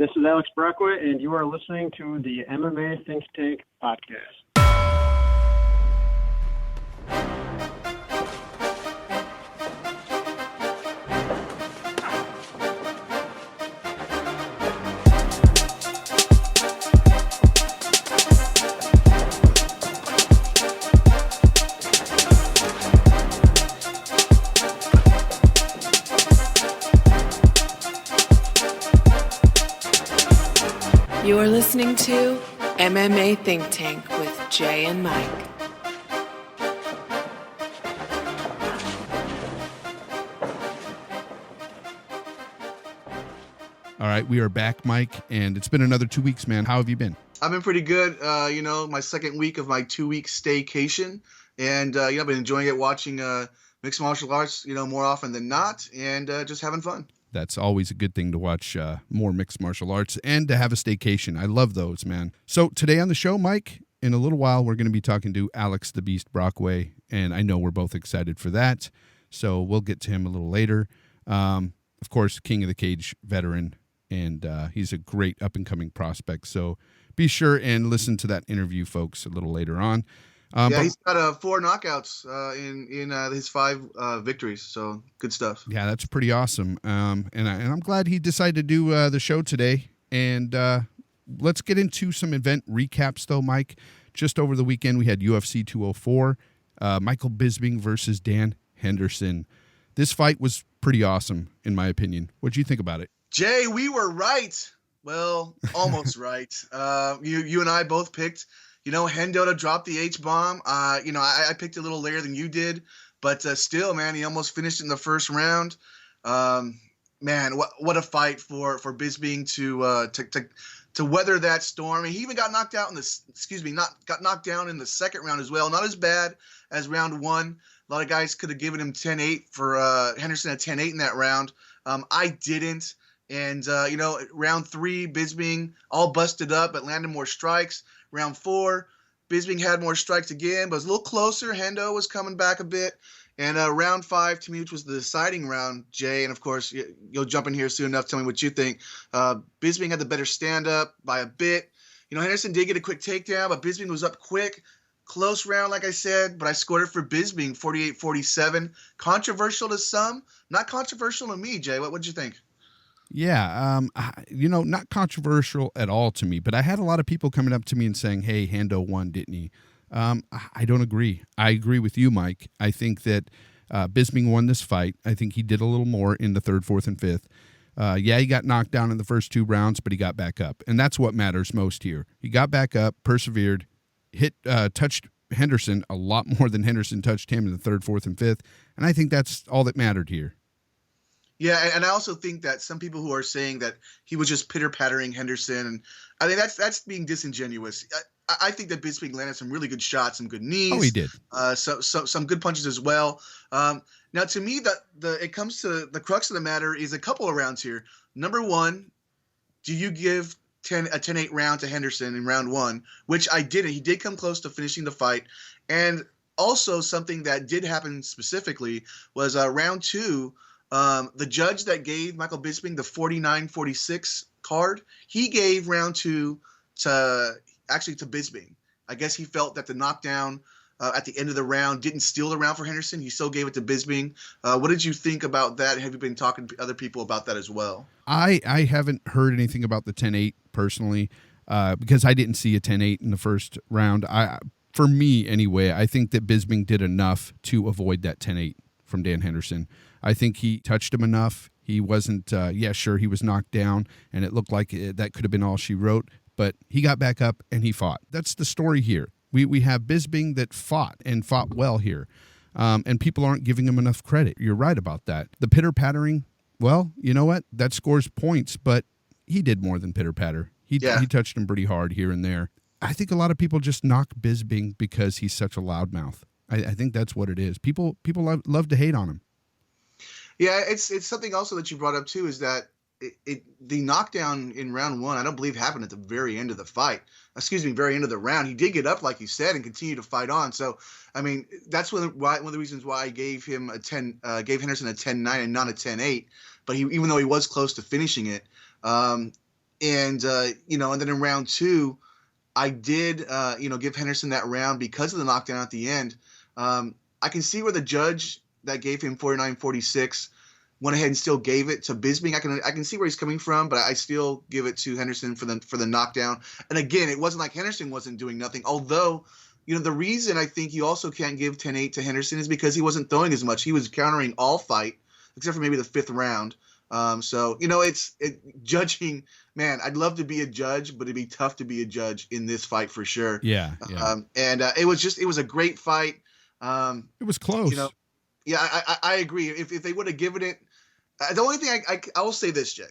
This is Alex Brockway, and you are listening to the MMA Think Tank podcast. You are listening to MMA Think Tank with Jay and Mike. All right, we are back, Mike, and it's been another 2 weeks, man. How have you been? I've been pretty good. My second week of my 2-week staycation, and I've been enjoying it, watching mixed martial arts, more often than not, and just having fun. That's always a good thing to watch more mixed martial arts and to have a staycation. I love those, man. So today on the show, Mike, in a little while, we're going to be talking to Alex the Beast Brockway, and I know we're both excited for that. So we'll get to him a little later. Of course, King of the Cage veteran, and he's a great up-and-coming prospect. So be sure and listen to that interview, folks, a little later on. He's got 4 knockouts in his 5 victories, so good stuff. Yeah, that's pretty awesome. And I'm glad he decided to do the show today. And let's get into some event recaps, though, Mike. Just over the weekend, we had UFC 204, Michael Bisping versus Dan Henderson. This fight was pretty awesome, in my opinion. What do you think about it? Jay, we were right. Well, almost right. You and I both picked Hendo to drop the H-bomb. I picked a little later than you did, but still, man, he almost finished in the first round. Man, what a fight for Bisping to weather that storm. I mean, he even got knocked out got knocked down in the second round as well. Not as bad as round 1. A lot of guys could have given him 10-8 for Henderson at 10-8 in that round. I didn't. And, round 3, Bisping all busted up but landed more strikes. Round 4, Bisping had more strikes again, but it was a little closer. Hendo was coming back a bit. And round 5, to me, which was the deciding round, Jay, and of course, you'll jump in here soon enough. Tell me what you think. Bisping had the better stand-up by a bit. Henderson did get a quick takedown, but Bisping was up quick. Close round, like I said, but I scored it for Bisping, 48-47. Controversial to some, not controversial to me, Jay. What'd you think? Yeah, not controversial at all to me, but I had a lot of people coming up to me and saying, hey, Hendo won, didn't he? I don't agree. I agree with you, Mike. I think that Bisping won this fight. I think he did a little more in the 3rd, 4th, and 5th. He got knocked down in the first 2 rounds, but he got back up, and that's what matters most here. He got back up, persevered, touched Henderson a lot more than Henderson touched him in the 3rd, 4th, and 5th, and I think that's all that mattered here. Yeah, and I also think that some people who are saying that he was just pitter-pattering Henderson, and I think that's being disingenuous. I think that Bisping landed some really good shots, some good knees. Oh, he did. So some good punches as well. Now, to me, it comes to the crux of the matter is a couple of rounds here. Number 1, do you give a 10-8 round to Henderson in round 1, which I didn't. He did come close to finishing the fight. And also something that did happen specifically was round 2, the judge that gave Michael Bisping the 49-46 card, he gave round 2 to Bisping. I guess he felt that the knockdown at the end of the round didn't steal the round for Henderson. He still gave it to Bisping. What did you think about that? Have you been talking to other people about that as well? I haven't heard anything about the 10-8 personally because I didn't see a 10-8 in the first round. For me, anyway, I think that Bisping did enough to avoid that 10-8 from Dan Henderson. I think he touched him enough. He wasn't, sure, he was knocked down, and it looked like that could have been all she wrote, but he got back up and he fought. That's the story here. We have Bisping that fought well here, and people aren't giving him enough credit. You're right about that. The pitter-pattering, well, you know what? That scores points, but he did more than pitter-patter. He touched him pretty hard here and there. I think a lot of people just knock Bisping because he's such a loudmouth. I think that's what it is. People love to hate on him. Yeah, it's something also that you brought up too, is that the knockdown in round 1, I don't believe happened at the very end of the fight. Very end of the round. He did get up, like you said, and continue to fight on. So, I mean, that's one of the reasons why I gave him gave Henderson a 10-9 and not a 10-8. But even though he was close to finishing it, And and then in round 2, I did give Henderson that round because of the knockdown at the end. I can see where the judge that gave him 49-46 went ahead and still gave it to Bisping. I can see where he's coming from, but I still give it to Henderson for the knockdown. And again, it wasn't like Henderson wasn't doing nothing. Although, the reason I think you also can't give 10-8 to Henderson is because he wasn't throwing as much. He was countering all fight, except for maybe the 5th round. So it's judging. Man, I'd love to be a judge, but it'd be tough to be a judge in this fight for sure. Yeah. It was a great fight. It was close. Yeah, I agree. If they would have given it, the only thing I will say this, Jay.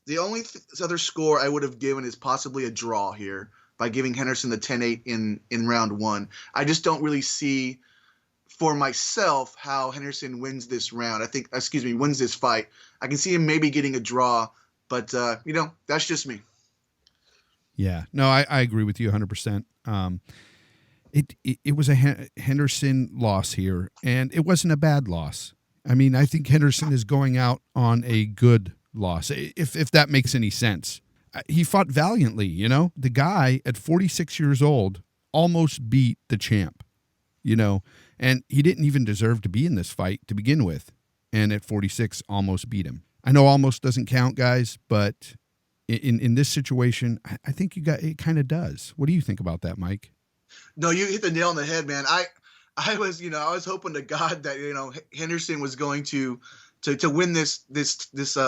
The only other score I would have given is possibly a draw here by giving Henderson the 10-8 in round 1. I just don't really see for myself how Henderson wins this round. Wins this fight. I can see him maybe getting a draw, but that's just me. Yeah, no, I agree with you 100%. It was a Henderson loss here, and it wasn't a bad loss. I mean, I think Henderson is going out on a good loss, if that makes any sense. He fought valiantly, The guy at 46 years old almost beat the champ, and he didn't even deserve to be in this fight to begin with, and at 46 almost beat him. I know almost doesn't count, guys, but in this situation, I think it kind of does. What do you think about that, Mike? No, you hit the nail on the head, man. I was hoping to God that Henderson was going to win this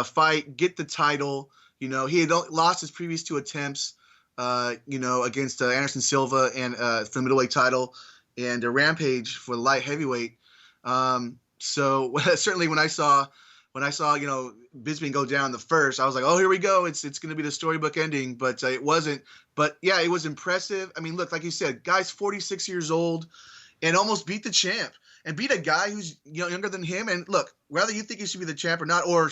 fight, get the title. He had lost his previous 2 attempts, against Anderson Silva and for the middleweight title, and a Rampage for the light heavyweight. So certainly when I saw Bisping go down the first, I was like, oh, here we go. It's going to be the storybook ending, but it wasn't. But yeah, it was impressive. I mean, look, like you said, guy's 46 years old and almost beat the champ and beat a guy who's younger than him. And look, whether you think he should be the champ or not, or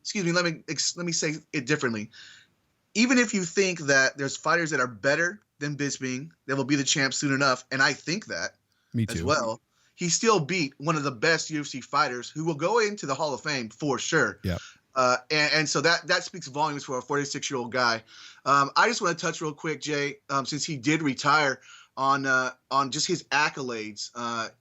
excuse me, let me say it differently. Even if you think that there's fighters that are better than Bisping that will be the champ soon enough, and I think that Me too. as well. He still beat one of the best UFC fighters who will go into the Hall of Fame for sure. Yeah. And so that speaks volumes for a 46-year-old guy. I just want to touch real quick, Jay, since he did retire, on just his accolades. And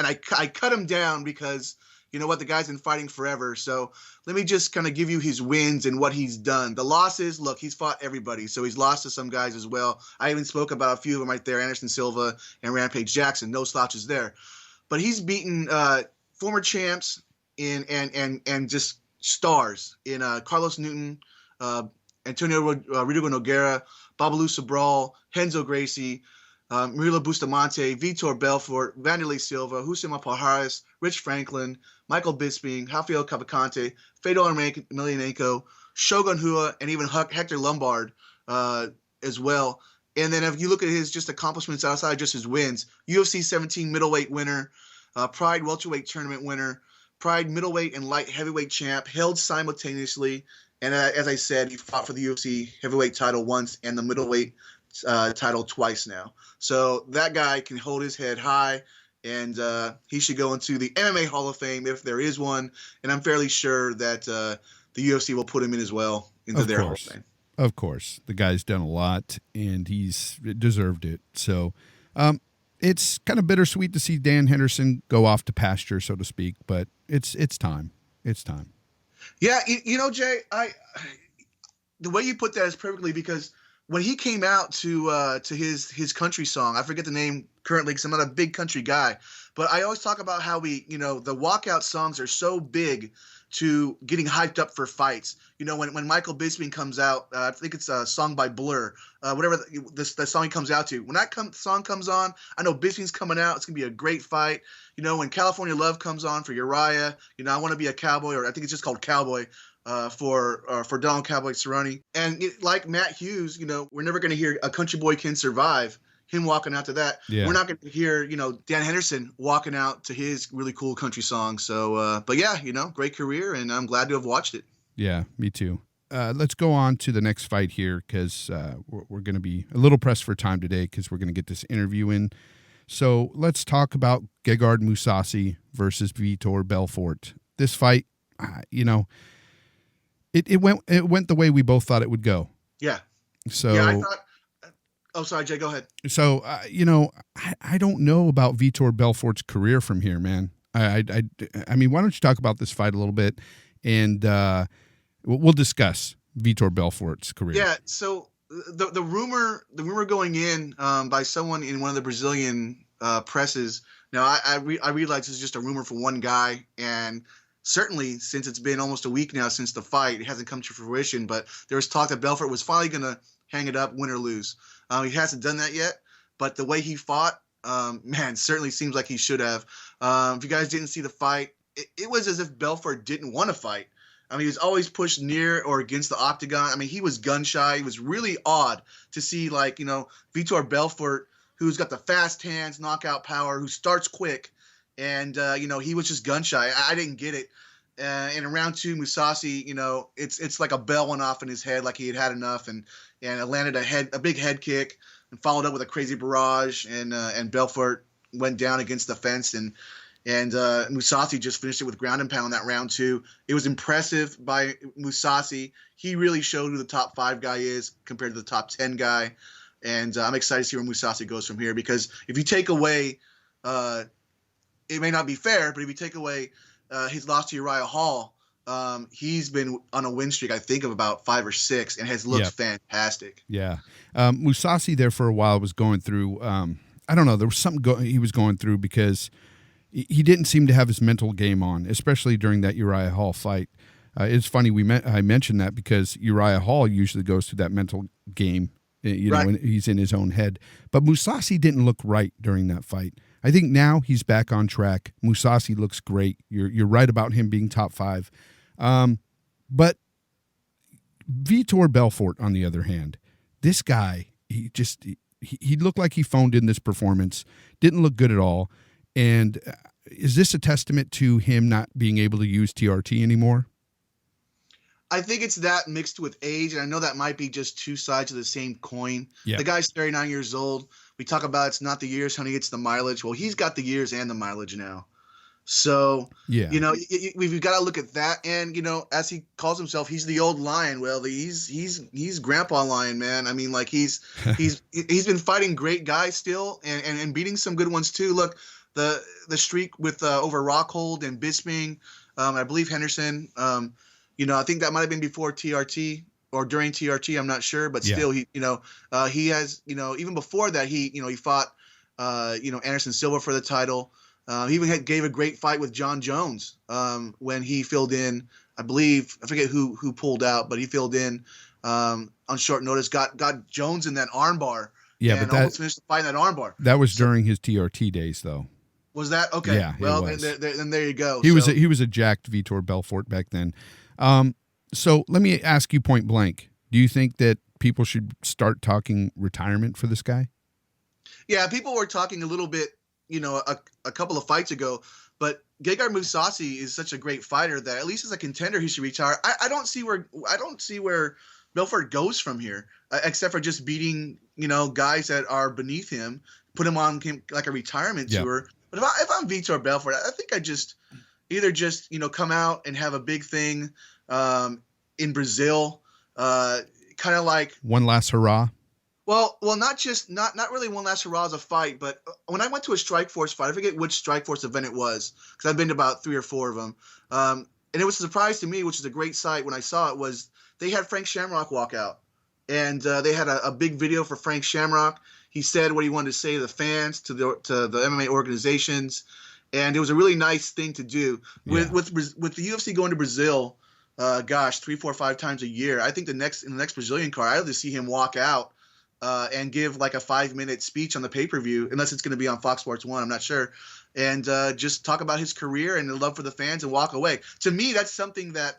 I cut him down because the guy's been fighting forever. So let me just kind of give you his wins and what he's done. The losses, look, he's fought everybody, so he's lost to some guys as well. I even spoke about a few of them right there: Anderson Silva and Rampage Jackson. No slouches there. But he's beaten former champs and just stars in Carlos Newton, Antonio Rodrigo Nogueira, Babalu Sobral, Renzo Gracie, Murilo Bustamante, Vitor Belfort, Vanderlei Silva, Hussein Pajares, Rich Franklin, Michael Bisping, Rafael Cavalcante, Fedor Emelianenko, Shogun Rua, and even Hector Lombard as well. And then if you look at his just accomplishments outside just his wins, UFC 17 middleweight winner, Pride welterweight tournament winner, Pride middleweight and light heavyweight champ, held simultaneously. And as I said, he fought for the UFC heavyweight title once and the middleweight title twice now. So that guy can hold his head high, and he should go into the MMA Hall of Fame if there is one. And I'm fairly sure that the UFC will put him in as well into their Hall of Fame. Of course, the guy's done a lot, and he's deserved it. So it's kind of bittersweet to see Dan Henderson go off to pasture, so to speak, but it's time. It's time. Yeah, Jay, the way you put that is perfectly, because when he came out to his country song, I forget the name currently because I'm not a big country guy, but I always talk about how the walkout songs are so big to getting hyped up for fights. When Michael Bisping comes out, I think it's a song by Blur, whatever the song he comes out to. When that song comes on, I know Bisping's coming out. It's going to be a great fight. When California Love comes on for Uriah, I Want to Be a Cowboy, or I think it's just called Cowboy, for Donald Cowboy Cerrone. And like Matt Hughes, we're never going to hear A Country Boy Can Survive, him walking out to that. Yeah. We're not going to hear, Dan Henderson walking out to his really cool country song. So, but yeah, great career, and I'm glad to have watched it. Yeah, me too. Let's go on to the next fight here, because we're going to be a little pressed for time today because we're going to get this interview in. So let's talk about Gegard Mousasi versus Vitor Belfort. This fight, it went the way we both thought it would go. Yeah. So Yeah, I thought. Oh, sorry, Jay. Go ahead. So I don't know about Vitor Belfort's career from here, man. I mean, why don't you talk about this fight a little bit, and we'll discuss Vitor Belfort's career. Yeah. So the rumor going in by someone in one of the Brazilian presses. Now I realize it's just a rumor for one guy, and certainly since it's been almost a week now since the fight, it hasn't come to fruition. But there was talk that Belfort was finally going to hang it up, win or lose. He hasn't done that yet, but the way he fought, man, certainly seems like he should have. If you guys didn't see the fight, it was as if Belfort didn't want to fight. I mean, he was always pushed near or against the octagon. I mean, he was gun shy. It was really odd to see, like, Vitor Belfort, who's got the fast hands, knockout power, who starts quick, and, he was just gun shy. I didn't get it. In round two, Mousasi, it's like a bell went off in his head, like he had enough, and it landed a big head kick and followed up with a crazy barrage, and Belfort went down against the fence, and Mousasi just finished it with ground and pound that round two. It was impressive by Mousasi. He really showed who the top 5 guy is compared to the top 10 guy, and I'm excited to see where Mousasi goes from here, because if you take away, it may not be fair, but if you take away his loss to Uriah Hall, he's been on a win streak, I think, of about 5 or 6, and has looked fantastic. Yeah. Mousasi there for a while was going through, I don't know, there was something he was going through, because he didn't seem to have his mental game on, especially during that Uriah Hall fight. It's funny I mentioned that because Uriah Hall usually goes through that mental game, when he's in his own head. But Mousasi didn't look right during that fight. I think now he's back on track. Mousasi looks great. You're right about him being top 5. But Vitor Belfort, on the other hand, this guy, he looked like he phoned in this performance. Didn't look good at all. And is this a testament to him not being able to use TRT anymore? I think it's that mixed with age, and I know that might be just two sides of the same coin. Yeah. The guy's 39 years old. We talk about it's not the years, honey, it's the mileage. Well, he's got the years and the mileage now. So, we've got to look at that. And, as he calls himself, he's the old lion. Well, he's Grandpa Lion, man. I mean, like he's been fighting great guys still and beating some good ones too. Look, the streak with over Rockhold and Bisping, I believe Henderson, I think that might have been before TRT or during TRT. I'm not sure, but still, he has, even before that, he fought, Anderson Silva for the title. He even gave a great fight with John Jones when he filled in. I believe, I forget who pulled out, but he filled in on short notice. Got Jones in that armbar. Yeah, and but almost finished the fight in that armbar. That was during his TRT days, though. Was that okay? Yeah, well, then there you go. He was a jacked Vitor Belfort back then. So let me ask you point blank: do you think that people should start talking retirement for this guy? Yeah, people were talking a little bit, a couple of fights ago, but Gegard Mousasi is such a great fighter that at least as a contender he should retire. I don't see where Belfort goes from here, except for just beating guys that are beneath him, put him on like a retirement tour. But if I'm Vitor Belfort, I think I just either come out and have a big thing in Brazil, kind of like one last hurrah. Well, not really one last hurrah as a fight, but when I went to a Strikeforce fight, I forget which Strikeforce event it was, because I've been to about 3 or 4 of them, and it was a surprise to me, which is a great sight when I saw it, was they had Frank Shamrock walk out, and they had a big video for Frank Shamrock. He said what he wanted to say to the fans, to the MMA organizations, and it was a really nice thing to do. With the UFC going to Brazil, 3, 4, 5 times a year, I think in the next Brazilian card, I'd like to see him walk out and give like a 5-minute speech on the pay-per-view, unless it's going to be on Fox Sports 1, I'm not sure, and just talk about his career and the love for the fans and walk away. To me, that's something that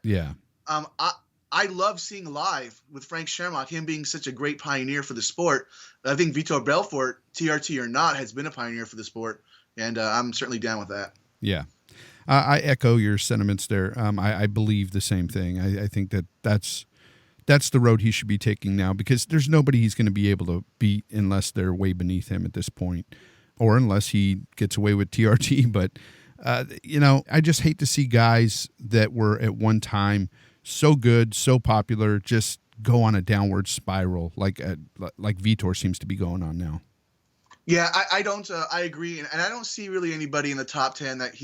I love seeing live with Frank Shamrock, him being such a great pioneer for the sport. I think Vitor Belfort, TRT or not, has been a pioneer for the sport, and I'm certainly down with that. Yeah. I echo your sentiments there. I believe the same thing. I think that's the road he should be taking now, because there's nobody he's going to be able to beat unless they're way beneath him at this point, or unless he gets away with TRT. But, I just hate to see guys that were at one time so good, so popular, just go on a downward spiral like Vitor seems to be going on now. Yeah, I don't. I agree, and I don't see really anybody in the top 10 that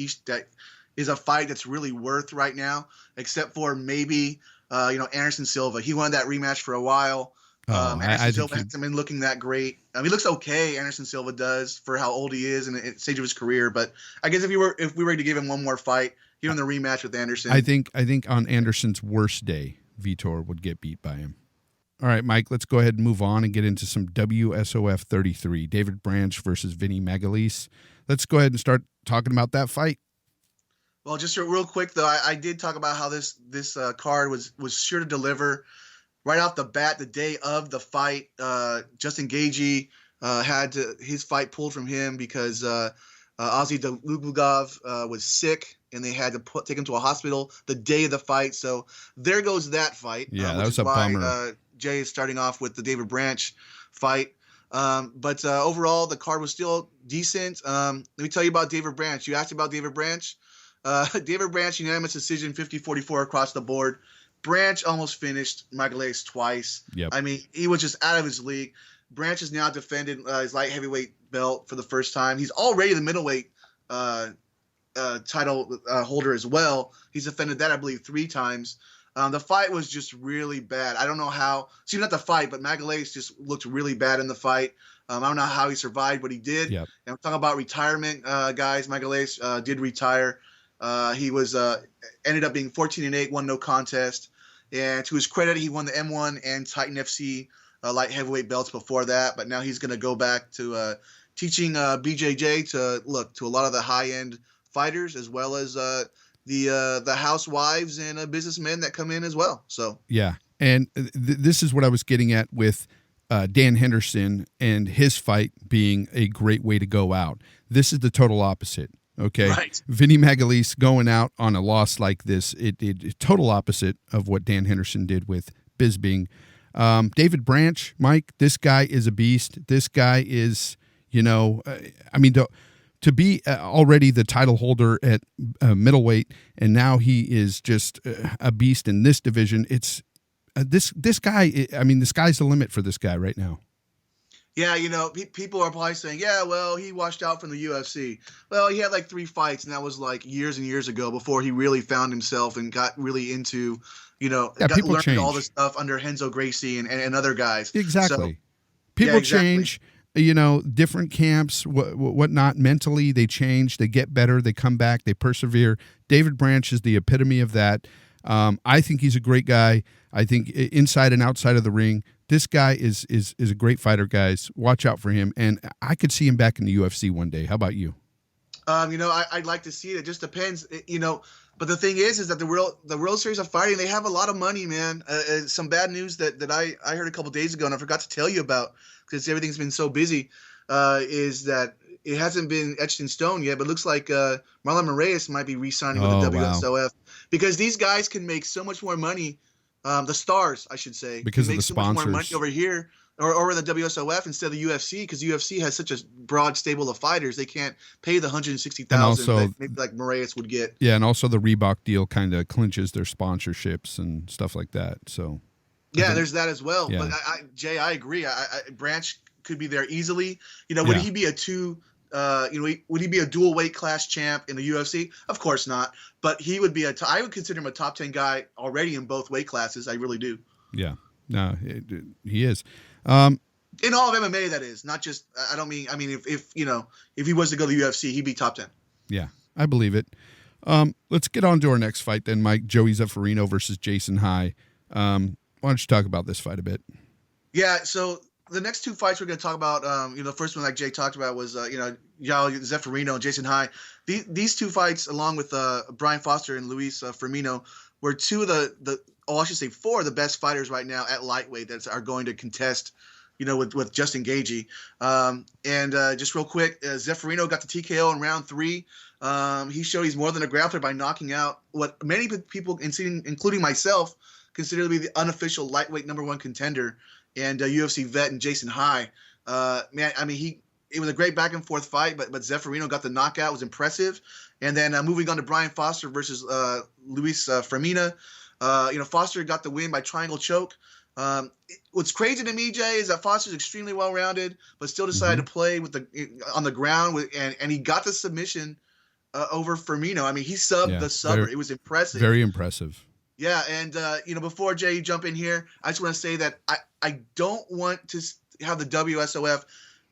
is a fight that's really worth right now, except for maybe Anderson Silva. He wanted that rematch for a while. Anderson Silva hasn't been looking that great. He looks okay. Anderson Silva does for how old he is and the stage of his career. But I guess if we were to give him one more fight, give him the rematch with Anderson. I think on Anderson's worst day, Vitor would get beat by him. All right, Mike, let's go ahead and move on and get into some WSOF 33, David Branch versus Vinny Magalhaes. Let's go ahead and start talking about that fight. Well, just real quick, though, I did talk about how this card was sure to deliver right off the bat. The day of the fight, Justin Gaethje had his fight pulled from him because Ozzy Dluglugov was sick, and they had to take him to a hospital the day of the fight. So there goes that fight. Yeah, that was a bummer. Jay is starting off with the David Branch fight. But overall, the card was still decent. Let me tell you about David Branch. You asked about David Branch. David Branch, unanimous decision, 50-44 across the board. Branch almost finished Magalhaes twice. Yep. I mean, he was just out of his league. Branch has now defended his light heavyweight belt for the first time. He's already the middleweight title holder as well. He's defended that, I believe, 3 times. The fight was just really bad. I don't know how. See, not the fight, but Magalhaes just looked really bad in the fight. I don't know how he survived, but he did. Yep. And I'm talking about retirement, guys. Magalhaes did retire. He was ended up being 14-8, won no contest. And to his credit, he won the M1 and Titan FC light heavyweight belts before that. But now he's going to go back to teaching BJJ to a lot of the high-end fighters, as well as the housewives and businessmen that come in as well. So yeah, and this is what I was getting at with Dan Henderson and his fight being a great way to go out. This is the total opposite. Okay, right. Vinny Magalhaes going out on a loss like this, it total opposite of what Dan Henderson did with Bisping. David Branch, Mike, this guy is a beast. This guy is, to be already the title holder at middleweight, and now he is just a beast in this division. It's this guy. I mean, the sky's the limit for this guy right now. Yeah, people are probably saying, yeah, well, he washed out from the UFC. Well, he had like 3 fights, and that was like years and years ago before he really found himself and got really into, learned change. all this stuff under Renzo Gracie and other guys. Exactly. So, people change. Different camps, whatnot. Mentally, they change. They get better. They come back. They persevere. David Branch is the epitome of that. I think he's a great guy. I think inside and outside of the ring, this guy is a great fighter, guys. Watch out for him. And I could see him back in the UFC one day. How about you? I'd like to see it. It just depends, But the thing is that the World Series of Fighting, they have a lot of money, man. Some bad news that I heard a couple days ago, and I forgot to tell you about because everything's been so busy, is that it hasn't been etched in stone yet, but it looks like Marlon Moraes might be re-signing with the WSOF because these guys can make so much more money. The stars, I should say, because can of make the so much sponsors more money over here or in the WSOF instead of the UFC, because UFC has such a broad stable of fighters, they can't pay the $160,000 that maybe like Moraes would get. Yeah, and also the Reebok deal kind of clinches their sponsorships and stuff like that. So yeah, there's that as well. Yeah. But Jay, I agree. Branch could be there easily. Would he be would he be a dual weight class champ in the UFC? Of course not. But he would be I would consider him a top 10 guy already in both weight classes. I really do. Yeah, no, he is. In all of MMA, that is not just. I don't mean. I mean, if he was to go to the UFC, he'd be top 10. Yeah, I believe it. Let's get on to our next fight then, Mike. Joey Zeffirino versus Jason High. Why don't you talk about this fight a bit? Yeah. So the next 2 fights we're going to talk about, the first one, like Jay talked about, was Yao Zeffirino and Jason High. These 2 fights, along with Brian Foster and Luis Firmino, were 2 of I should say 4 of the best fighters right now at lightweight that are going to contest, with Justin Gaethje. Just real quick, Zeffirino got the TKO in round 3. He showed he's more than a grappler by knocking out what many people, including myself, consider to be the unofficial lightweight #1 contender and UFC vet in Jason High. Man, I mean, it was a great back and forth fight, but Zeffirino got the knockout, was impressive. And then moving on to Brian Foster versus Luis Firmino. Foster got the win by triangle choke. What's crazy to me, Jay, is that Foster's extremely well-rounded, but still decided to play on the ground and he got the submission over Firmino. I mean, he subbed the subber. It was impressive. Very impressive. Yeah, and before Jay, you jump in here, I just want to say that I don't want to have the WSOF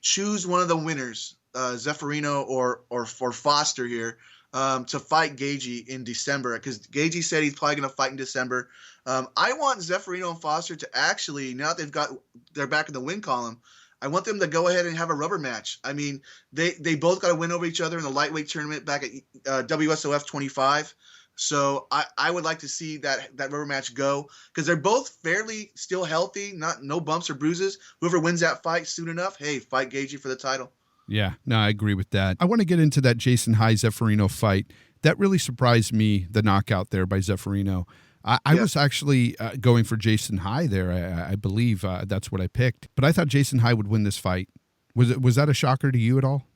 choose one of the winners, Zeffirino or Foster here, to fight Gagey in December, because Gagey said he's probably going to fight in December. I want Zeffirino and Foster to actually, now that they're back in the win column, I want them to go ahead and have a rubber match. I mean, they both got to win over each other in the lightweight tournament back at WSOF 25. So I would like to see that rubber match go, because they're both fairly still healthy, no bumps or bruises. Whoever wins that fight soon enough, hey, fight Gagey for the title. Yeah, no, I agree with that. I want to get into that Jason High Zeffirino fight. That really surprised me, the knockout there by Zeffirino. I was actually going for Jason High there. I believe that's what I picked. But I thought Jason High would win this fight. Was that a shocker to you at all?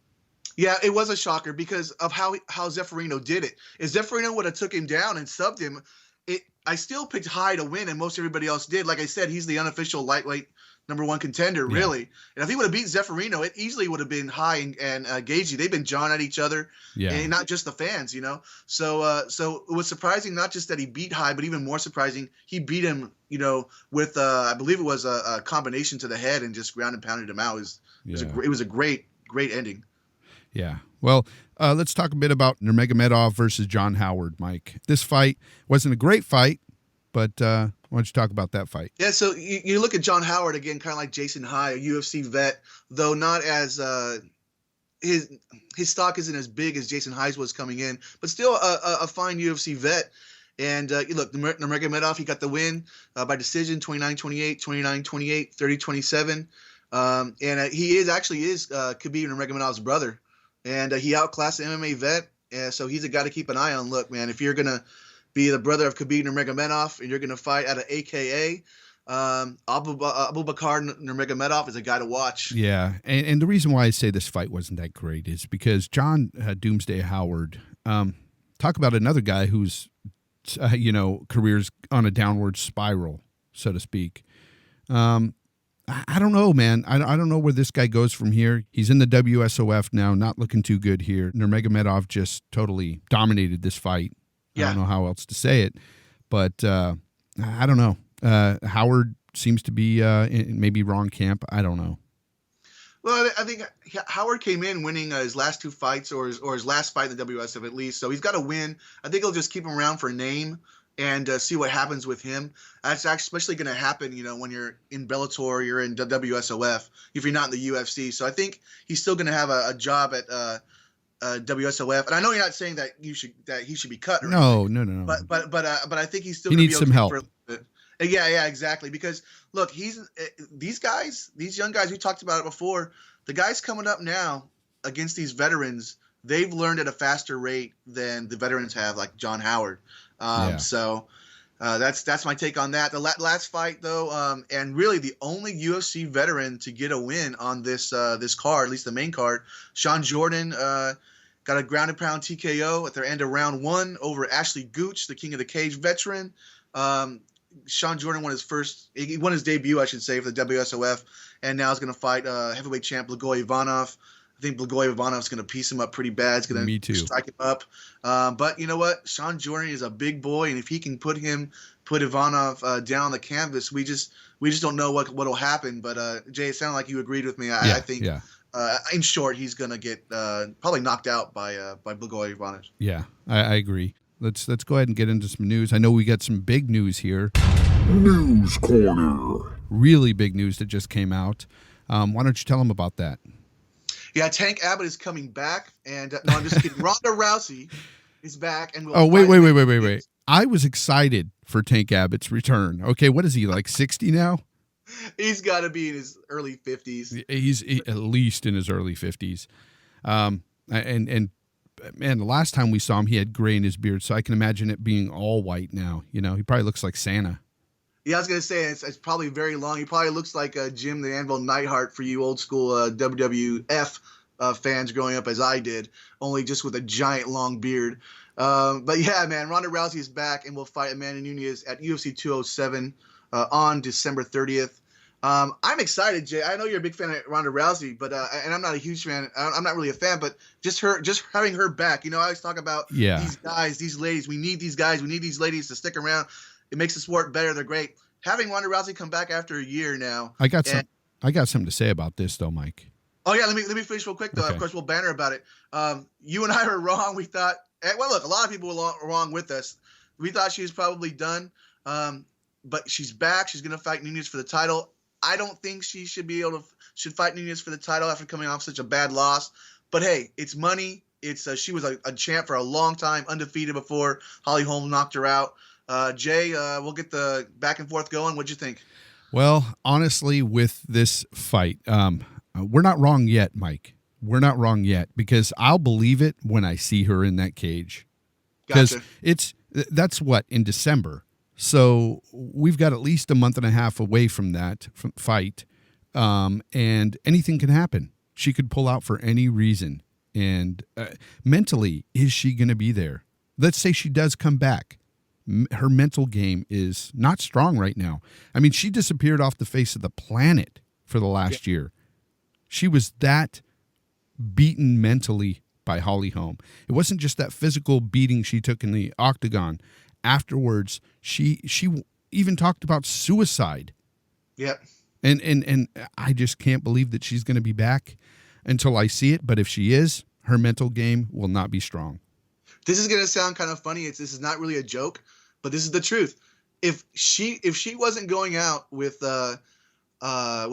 Yeah, it was a shocker because of how Zeffirino did it. If Zeffirino would have took him down and subbed him, I still picked High to win, and most everybody else did. Like I said, he's the unofficial lightweight #1 contender, really. And if he would have beat Zeffirino, it easily would have been High and Gagey. They've been jawing at each other, and not just the fans, So it was surprising not just that he beat High, but even more surprising, he beat him, with I believe it was a combination to the head and just ground and pounded him out. It was a great ending. Yeah. Well, let's talk a bit about Nurmagomedov versus John Howard, Mike. This fight wasn't a great fight, but why don't you talk about that fight? Yeah, so you look at John Howard, again, kind of like Jason High, a UFC vet, though not as his stock isn't as big as Jason High's was coming in, but still a fine UFC vet. And look, Nurmagomedov, he got the win by decision, 29-28, 29-28, 30-27. And he is Khabib Nurmagomedov's brother. And he outclassed the MMA vet, so he's a guy to keep an eye on. Look, man, if you're going to be the brother of Khabib Nurmagomedov and you're going to fight at an AKA, Abu Bakr Nurmagomedov is a guy to watch. Yeah, and the reason why I say this fight wasn't that great is because John Doomsday Howard, talk about another guy whose, career's on a downward spiral, so to speak. I don't know, man. I don't know where this guy goes from here. He's in the WSOF now, not looking too good here. Nurmagomedov just totally dominated this fight. Yeah. I don't know how else to say it, but I don't know. Howard seems to be in maybe wrong camp. I don't know. Well, I think Howard came in winning his last two fights or his last fight in the WSOF at least, so he's got to win. I think he'll just keep him around for a name and see what happens with him. That's especially going to happen, when you're in Bellator, you're in WSOF, if you're not in the UFC. So I think he's still going to have a job at WSOF. And I know you're not saying that he should be cut. No. But I think he's still he going to needs be okay some help. for a little bit. Yeah, exactly. Because look, these young guys, we talked about it before. The guys coming up now against these veterans, they've learned at a faster rate than the veterans have, like John Howard. So that's my take on that. The last fight, though, and really the only UFC veteran to get a win on this card, at least the main card, Sean Jordan got a ground and pound TKO at the end of round 1 over Ashley Gooch, the King of the Cage veteran. Sean Jordan won his debut, I should say, for the WSOF, and now is going to fight heavyweight champ Blagoy Ivanov. I think Blagoy Ivanov's going to piece him up pretty bad. It's going to strike him up. But you know what? Sean Jordan is a big boy, and if he can put Ivanov down on the canvas, we just don't know what'll happen. But Jay, it sounded like you agreed with me. I think, in short, he's going to get probably knocked out by Blagoy Ivanov. Yeah, I agree. Let's go ahead and get into some news. I know we got some big news here. News Corner. Really big news that just came out. Why don't you tell them about that? Yeah, Tank Abbott is coming back, and no, I'm just kidding. Ronda Rousey is back, and wait. I was excited for Tank Abbott's return. Okay, what is he, like 60 now? He's got to be in his early 50s. He's at least in his early 50s. And man, the last time we saw him, he had gray in his beard, so I can imagine it being all white now. He probably looks like Santa. Yeah, I was going to say, it's probably very long. He probably looks like Jim the Anvil Neidhart for you old school WWF fans growing up as I did, only just with a giant long beard. But yeah, man, Ronda Rousey is back and will fight Amanda Nunes at UFC 207 on December 30th. I'm excited, Jay. I know you're a big fan of Ronda Rousey, but and I'm not a huge fan. I'm not really a fan, but just having her back. I always talk about these guys, these ladies. We need these guys. We need these ladies to stick around. It makes the sport better. They're great. Having Ronda Rousey come back after a year now. I got something to say about this though, Mike. Oh yeah, let me finish real quick though. Okay. Of course, we'll banter about it. You and I were wrong. We thought. Well, look, a lot of people were wrong with us. We thought she was probably done, but she's back. She's gonna fight Nunes for the title. I don't think she should fight Nunes for the title after coming off such a bad loss. But hey, it's money. It's she was a champ for a long time, undefeated before Holly Holm knocked her out. Jay, we'll get the back and forth going. What'd you think? Well, honestly, with this fight, we're not wrong yet, Mike. We're not wrong yet because I'll believe it when I see her in that cage. Because that's what, in December. So we've got at least a month and a half away from that fight, and anything can happen. She could pull out for any reason. And mentally, is she going to be there? Let's say she does come back. Her mental game is not strong right now. I mean, she disappeared off the face of the planet for the last year. She was that beaten mentally by Holly Holm. It wasn't just that physical beating she took in the octagon. Afterwards, she even talked about suicide. Yep. And I just can't believe that she's going to be back until I see it. But if she is, her mental game will not be strong. This is going to sound kind of funny. This is not really a joke, but this is the truth. If she wasn't going out with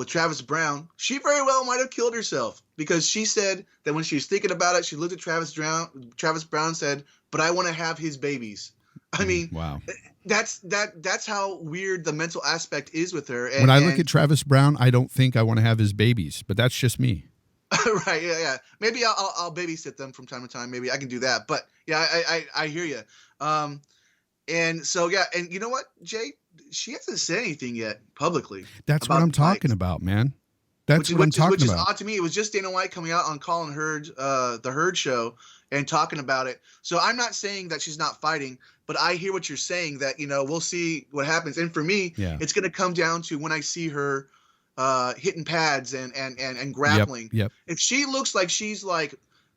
Travis Brown, she very well might have killed herself because she said that when she was thinking about it, she looked at Travis Brown and said, "But I want to have his babies." I mean, wow. That's how weird the mental aspect is with her. When I look at Travis Brown, I don't think I want to have his babies, but that's just me. Right? Yeah. Maybe I'll babysit them from time to time. Maybe I can do that. But yeah, I hear you. And so yeah, and you know what, Jay? She hasn't said anything yet publicly. That's what I'm talking about, man. That's what I'm talking about. Which is odd to me. It was just Dana White coming out on Colin Hurd, the Hurd show, and talking about it. So I'm not saying that she's not fighting, but I hear what you're saying, that, we'll see what happens. And for me, it's going to come down to when I see her hitting pads and grappling. Yep. If she looks like she's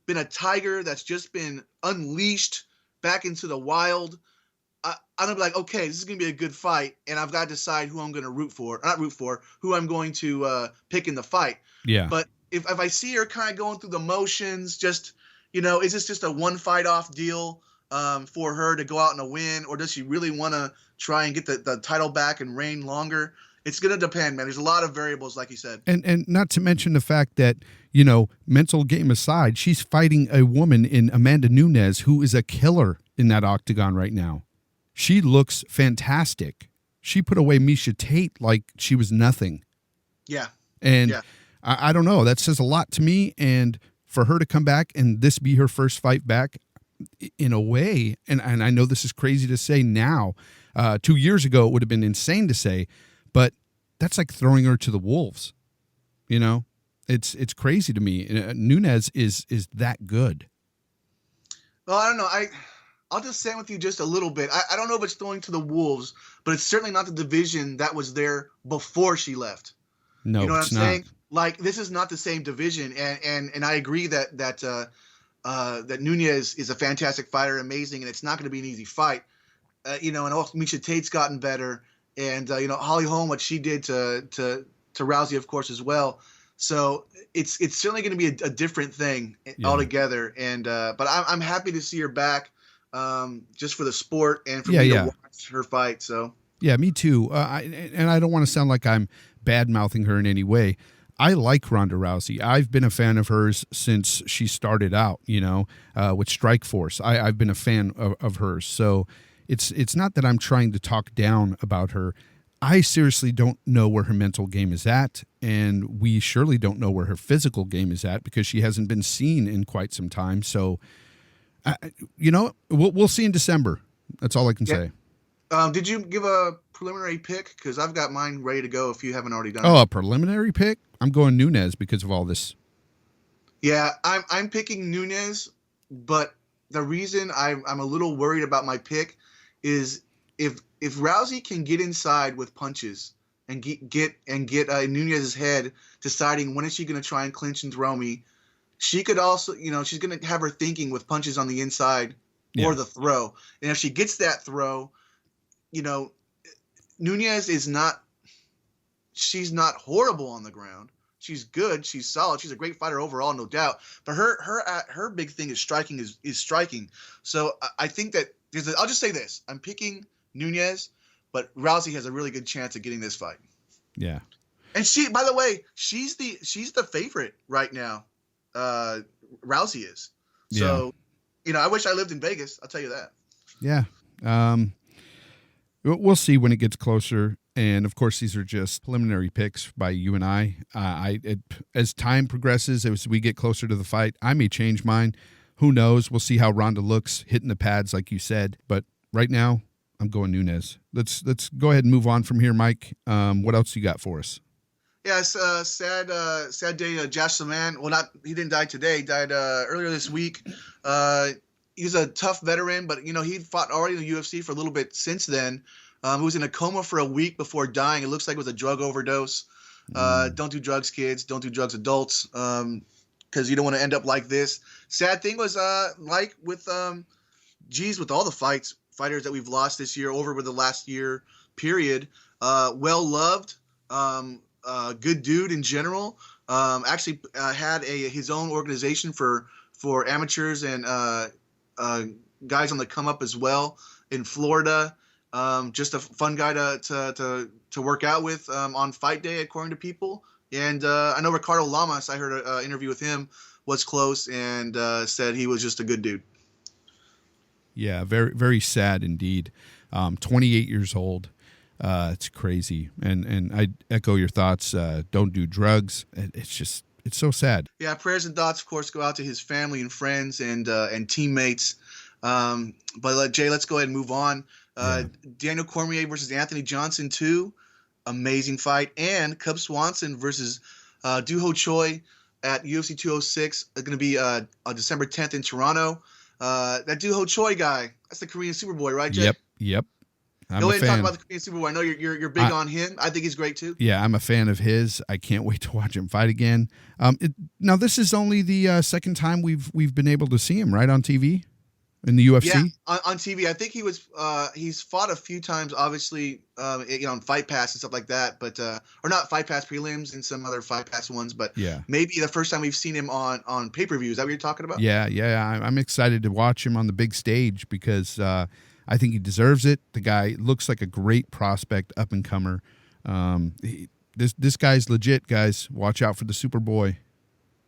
been a tiger that's just been unleashed back into the wild, I'm going to be like, okay, this is going to be a good fight, and I've got to decide who I'm going to who I'm going to pick in the fight. Yeah. But if I see her kind of going through the motions, just, is this just a one fight off deal for her to go out and a win, or does she really want to try and get the title back and reign longer? It's going to depend, man. There's a lot of variables, like you said. And not to mention the fact that, mental game aside, she's fighting a woman in Amanda Nunes who is a killer in that octagon right now. She looks fantastic. She put away Miesha Tate like she was nothing. Yeah. And I don't know. That says a lot to me. And for her to come back and this be her first fight back, in a way, and I know this is crazy to say now, 2 years ago it would have been insane to say, but that's like throwing her to the wolves. It's crazy to me. Nunes is that good. Well, I don't know. I'll just stand with you just a little bit. I don't know if it's throwing to the wolves, but it's certainly not the division that was there before she left. No, you know what it's I'm not. saying? Like, this is not the same division, and I agree that Nunes is a fantastic fighter, amazing, and it's not going to be an easy fight. And also Miesha Tate's gotten better, and Holly Holm, what she did to Rousey, of course, as well. So it's certainly going to be a different thing altogether. And but I'm happy to see her back, just for the sport and for me to watch her fight. So yeah, me too. I don't want to sound like I'm bad mouthing her in any way. I like Ronda Rousey. I've been a fan of hers since she started out, with Strikeforce. I've been a fan of hers. So it's not that I'm trying to talk down about her. I seriously don't know where her mental game is at, and we surely don't know where her physical game is at because she hasn't been seen in quite some time. So, we'll see in December. That's all I can say. Did you give a preliminary pick? Because I've got mine ready to go if you haven't already done it. Oh, a preliminary pick? I'm going Nunes because of all this. Yeah, I'm picking Nunes, but the reason I'm a little worried about my pick is if if Rousey can get inside with punches and get Nunez's head deciding when is she going to try and clinch and throw me, she could also, she's going to have her thinking with punches on the inside or the throw. And if she gets that throw, Nunez she's not horrible on the ground. She's good. She's solid. She's a great fighter overall, no doubt. But her big thing is striking. Is striking. So I think that I'll just say this: I'm picking Nunez, but Rousey has a really good chance of getting this fight. Yeah. And she, by the way, she's the favorite right now. Rousey is. So, I wish I lived in Vegas. I'll tell you that. Yeah. We'll see when it gets closer. And of course, these are just preliminary picks by you and I. As time progresses, as we get closer to the fight, I may change mine. Who knows? We'll see how Ronda looks hitting the pads, like you said. But right now, I'm going Nunez. Let's go ahead and move on from here, Mike. What else you got for us? Yeah, it's sad day. Josh Saman. Well, he didn't die today. He died earlier this week. He's a tough veteran, but he fought already in the UFC for a little bit since then. He was in a coma for a week before dying. It looks like it was a drug overdose. Don't do drugs, kids. Don't do drugs, adults, because you don't want to end up like this. Sad thing was, like with with all the fighters that we've lost this year over the last year period. Well loved, good dude in general. Actually had his own organization for amateurs and guys on the come up as well in Florida. Just a fun guy to work out with on fight day, according to people. And I know Ricardo Lamas, I heard an interview with him, was close and said he was just a good dude. Yeah, very, very sad indeed. 28 years old. It's crazy. And I echo your thoughts. Don't do drugs. It's so sad. Yeah, prayers and thoughts, of course, go out to his family and friends and teammates. But Jay, let's go ahead and move on. Daniel Cormier versus Anthony Johnson 2, amazing fight. And Cub Swanson versus Doo Ho Choi at UFC 206. It's going to be on December 10th in Toronto. That Doo Ho Choi guy, that's the Korean Superboy, right, Jay? Yep. Go ahead and talk about the Korean Superboy. I know you're big on him. I think he's great too. Yeah, I'm a fan of his. I can't wait to watch him fight again. Now this is only the second time we've been able to see him, right, on TV in the UFC. Yeah, on TV. I think he's fought a few times, obviously, on Fight Pass and stuff like that, but or not Fight Pass prelims and some other Fight Pass ones, but maybe the first time we've seen him on pay-per-view. Is that what you're talking about? Yeah. I'm excited to watch him on the big stage because I think he deserves it. The guy looks like a great prospect, up and comer. This guy's legit, guys. Watch out for the Superboy.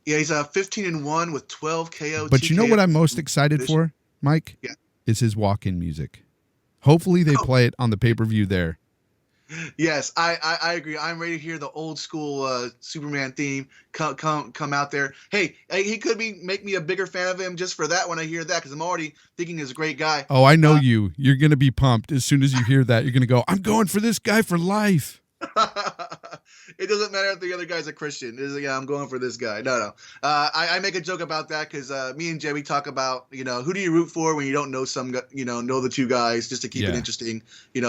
Yeah, he's 15-1 with 12 KO. But you know what I'm most excited for, Mike? Yeah. Is his walk-in music. Hopefully they play it on the pay-per-view there. Yes, I agree. I'm ready to hear the old school Superman theme come out there. Hey, he could make me a bigger fan of him just for that when I hear that, because I'm already thinking he's a great guy. Oh, I know you. You're going to be pumped as soon as you hear that. You're going to go, I'm going for this guy for life. It doesn't matter if the other guy's a Christian. I'm going for this guy. No. I make a joke about that because me and Jay, we talk about, who do you root for when you don't know know the two guys, just to keep it interesting.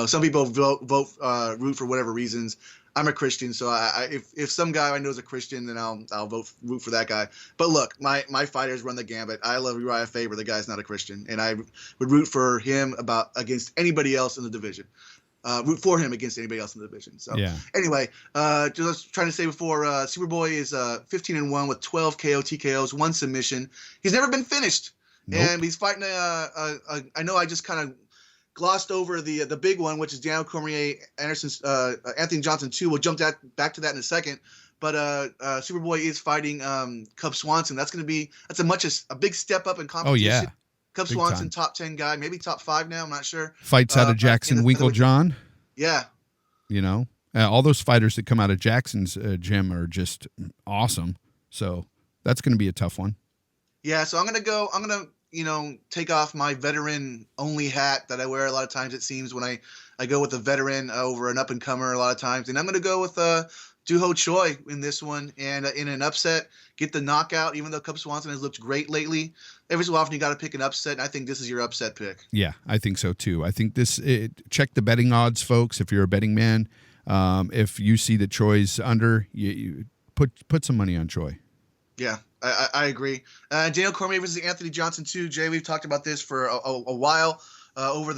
Some people root for whatever reasons. I'm a Christian, so if some guy I know is a Christian, then I'll root for that guy. But look, my fighters run the gambit. I love Uriah Faber. The guy's not a Christian, and I would root for him against anybody else in the division. Root for him against anybody else in the division. So anyway, just trying to say before, Superboy is 15-1 with 12 KO TKOs, 1 submission. He's never been finished, and he's fighting I know I just kind of glossed over the big one, which is Daniel Cormier, Anthony Johnson 2. We'll jump back to that in a second. But Superboy is fighting Cub Swanson. That's a big step up in competition. Oh yeah. Cub Swanson, top 10 guy, maybe top 5 now. I'm not sure. Fights out of Jackson Winklejohn. Yeah. All those fighters that come out of Jackson's gym are just awesome. So that's going to be a tough one. Yeah. So I'm going to take off my veteran only hat that I wear a lot of times, it seems, when I go with a veteran over an up and comer a lot of times. And I'm going to go with Doo-Ho Choi in this one, and in an upset, get the knockout, even though Cub Swanson has looked great lately. Every so often, you got to pick an upset, and I think this is your upset pick. Yeah, I think so too. I think check the betting odds, folks, if you're a betting man. If you see that Troy's under, you put some money on Troy. Yeah, I agree. Daniel Cormier versus Anthony Johnson too. Jay, we've talked about this for a while over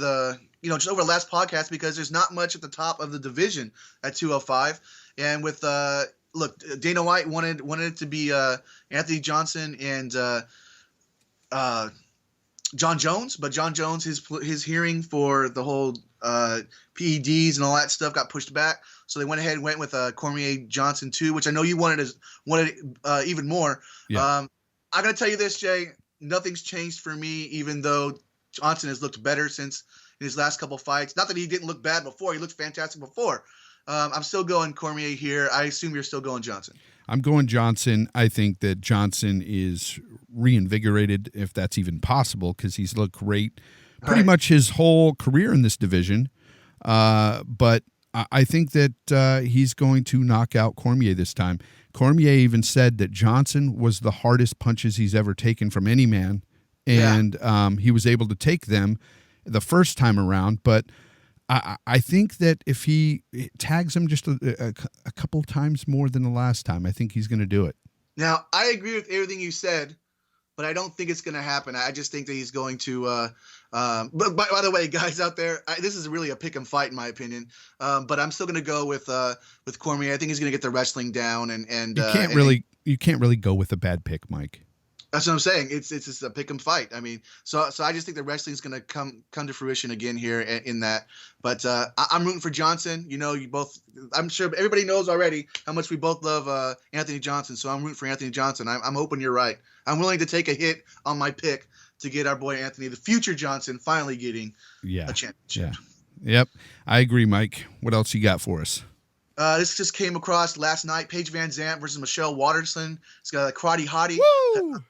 just over the last podcast, because there's not much at the top of the division at 205. And with Dana White wanted it to be Anthony Johnson and John Jones, but John Jones, his hearing for the whole PEDs and all that stuff got pushed back. So they went ahead and went with Cormier Johnson too, which I know you wanted even more. Yeah. I gotta tell you this, Jay, nothing's changed for me, even though Johnson has looked better since in his last couple fights. Not that he didn't look bad before; he looked fantastic before. I'm still going Cormier here. I assume you're still going Johnson. I'm going Johnson. I think that Johnson is reinvigorated, if that's even possible, because he's looked great pretty much his whole career in this division. But I think that he's going to knock out Cormier this time. Cormier even said that Johnson was the hardest punches he's ever taken from any man, and he was able to take them the first time around. But I think that if he tags him just a couple times more than the last time, I think he's going to do it. Now, I agree with everything you said, but I don't think it's going to happen. I just think that he's going to but by the way, guys out there, this is really a pick 'em fight in my opinion. But I'm still going to go with Cormier. I think he's going to get the wrestling down, and you can't really go with a bad pick, Mike. That's what I'm saying. It's just a pick 'em fight. I mean, so I just think the wrestling's going to come to fruition again here in that. But I'm rooting for Johnson. You both. I'm sure everybody knows already how much we both love Anthony Johnson. So I'm rooting for Anthony Johnson. I'm hoping you're right. I'm willing to take a hit on my pick to get our boy Anthony, the future Johnson, finally getting a championship. Yeah. Yep. I agree, Mike. What else you got for us? This just came across last night. Paige Van Zandt versus Michelle Waterson. It's got a Karate Hottie.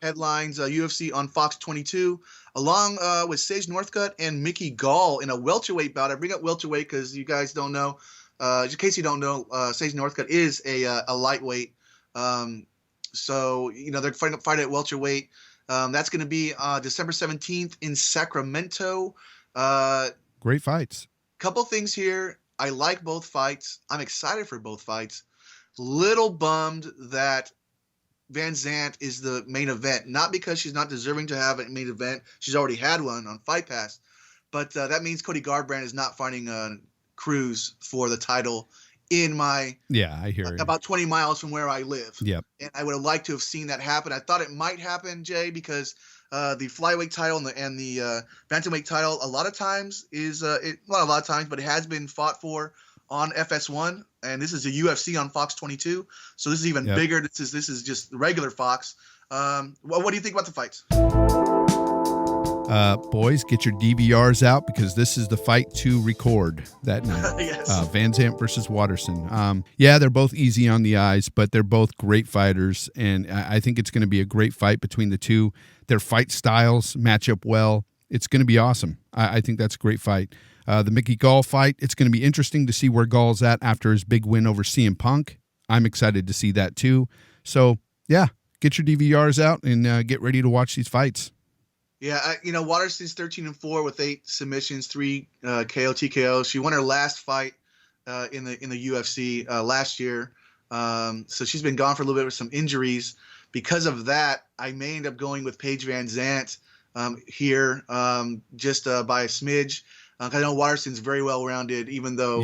Headlines UFC on Fox 22, along with Sage Northcutt and Mickey Gall in a welterweight bout. I bring up welterweight because you guys don't know. In case you don't know, Sage Northcutt is a lightweight. So they're fighting at welterweight. That's going to be December 17th in Sacramento. Great fights. Couple things here. I like both fights. I'm excited for both fights. Little bummed that Van Zandt is the main event. Not because she's not deserving to have a main event. She's already had one on Fight Pass. But that means Cody Garbrandt is not fighting Cruz for the title in my I hear you. About 20 miles from where I live. Yep. And I would have liked to have seen that happen. I thought it might happen, Jay, because the flyweight title and the bantamweight title a lot of times is not a lot of times, but it has been fought for on FS1, and this is a UFC on Fox 22, so this is even bigger. This is just regular Fox. What do you think about the fights? Boys, get your DVRs out because this is the fight to record that night. Yes. Van Zandt versus Waterson. They're both easy on the eyes, but they're both great fighters, and I think it's going to be a great fight between the two. Their fight styles match up well. It's going to be awesome. I think that's a great fight. The Mickey Gall fight, it's going to be interesting to see where Gall's at after his big win over CM Punk. I'm excited to see that too. So, get your DVRs out and get ready to watch these fights. Yeah, Waterson's 13-4 with 8 submissions, 3 KO TKO. She won her last fight in the UFC last year. So she's been gone for a little bit with some injuries. Because of that, I may end up going with Paige Van Zandt here just by a smidge. I know Waterson's very well rounded, even though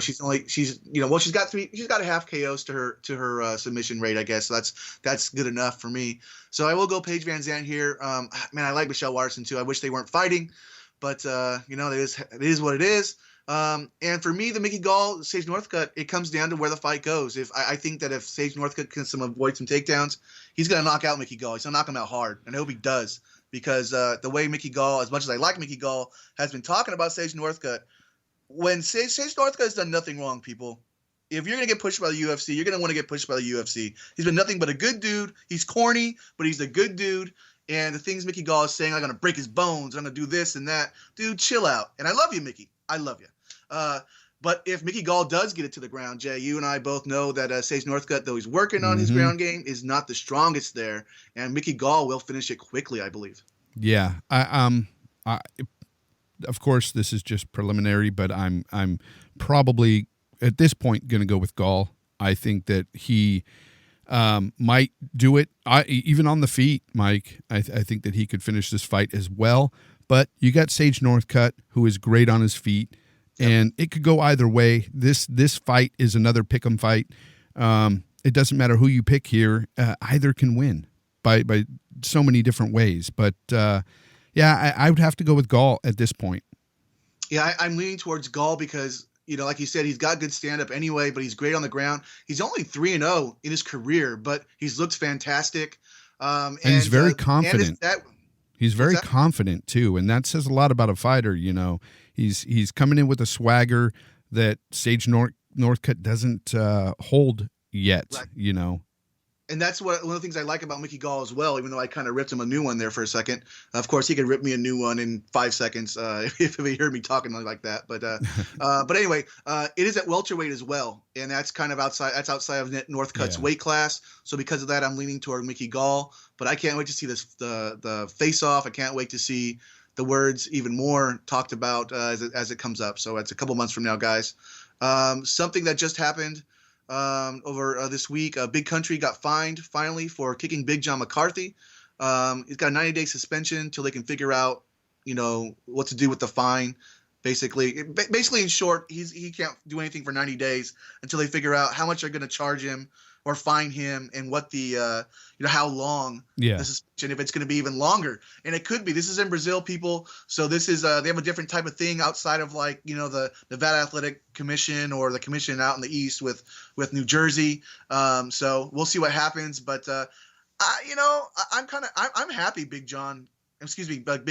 she's got a half KOs to her submission rate, I guess. So that's good enough for me. So I will go Paige Van Zandt here. Man, I like Michelle Waterson too. I wish they weren't fighting, but it is what it is. And for me, the Mickey Gall, Sage Northcutt, it comes down to where the fight goes. I think that if Sage Northcutt can avoid some takedowns, he's gonna knock out Mickey Gall. He's gonna knock him out hard, and I hope he does. Because the way Mickey Gall, as much as I like Mickey Gall, has been talking about Sage Northcutt, when Sage Northcutt has done nothing wrong, people. If you're going to get pushed by the UFC, you're going to want to get pushed by the UFC. He's been nothing but a good dude. He's corny, but he's a good dude. And the things Mickey Gall is saying, I'm going to break his bones, I'm going to do this and that. Dude, chill out. And I love you, Mickey. I love you. But if Mickey Gall does get it to the ground, Jay, you and I both know that Sage Northcutt, though he's working on his ground game, is not the strongest there, and Mickey Gall will finish it quickly, I believe. Yeah, of course, this is just preliminary, but I'm probably at this point going to go with Gall. I think that he might do it. Even on the feet, Mike. I think that he could finish this fight as well. But you got Sage Northcutt, who is great on his feet, and it could go either way. This fight is another pick'em fight. It doesn't matter who you pick here; either can win by so many different ways. But yeah, I would have to go with Gall at this point. Yeah, I'm leaning towards Gall because, like you said, he's got good stand-up anyway, but he's great on the ground. He's only 3-0 in his career, but he's looked fantastic. And he's very confident. He's very confident, too, and that says a lot about a fighter. He's coming in with a swagger that Sage Northcutt doesn't hold yet, Right. And that's one of the things I like about Mickey Gall as well, even though I kind of ripped him a new one there for a second. Of course, he could rip me a new one in 5 seconds if he heard me talking like that. But anyway, it is at welterweight as well, and that's kind of outside of Northcutt's weight class. So because of that, I'm leaning toward Mickey Gall. But I can't wait to see the face-off. I can't wait to see the words even more talked about as it comes up. So it's a couple months from now, guys. Something that just happened over this week, Big Country got fined finally for kicking Big John McCarthy. He's got a 90-day suspension until they can figure out, what to do with the fine. Basically, in short, he can't do anything for 90 days until they figure out how much they're going to charge him or fine him and what the how long the suspension, if it's going to be even longer. And it could be. This is in Brazil, people. So this is they have a different type of thing outside of the Nevada Athletic Commission or the commission out in the East with New Jersey. So we'll see what happens. But I'm happy Big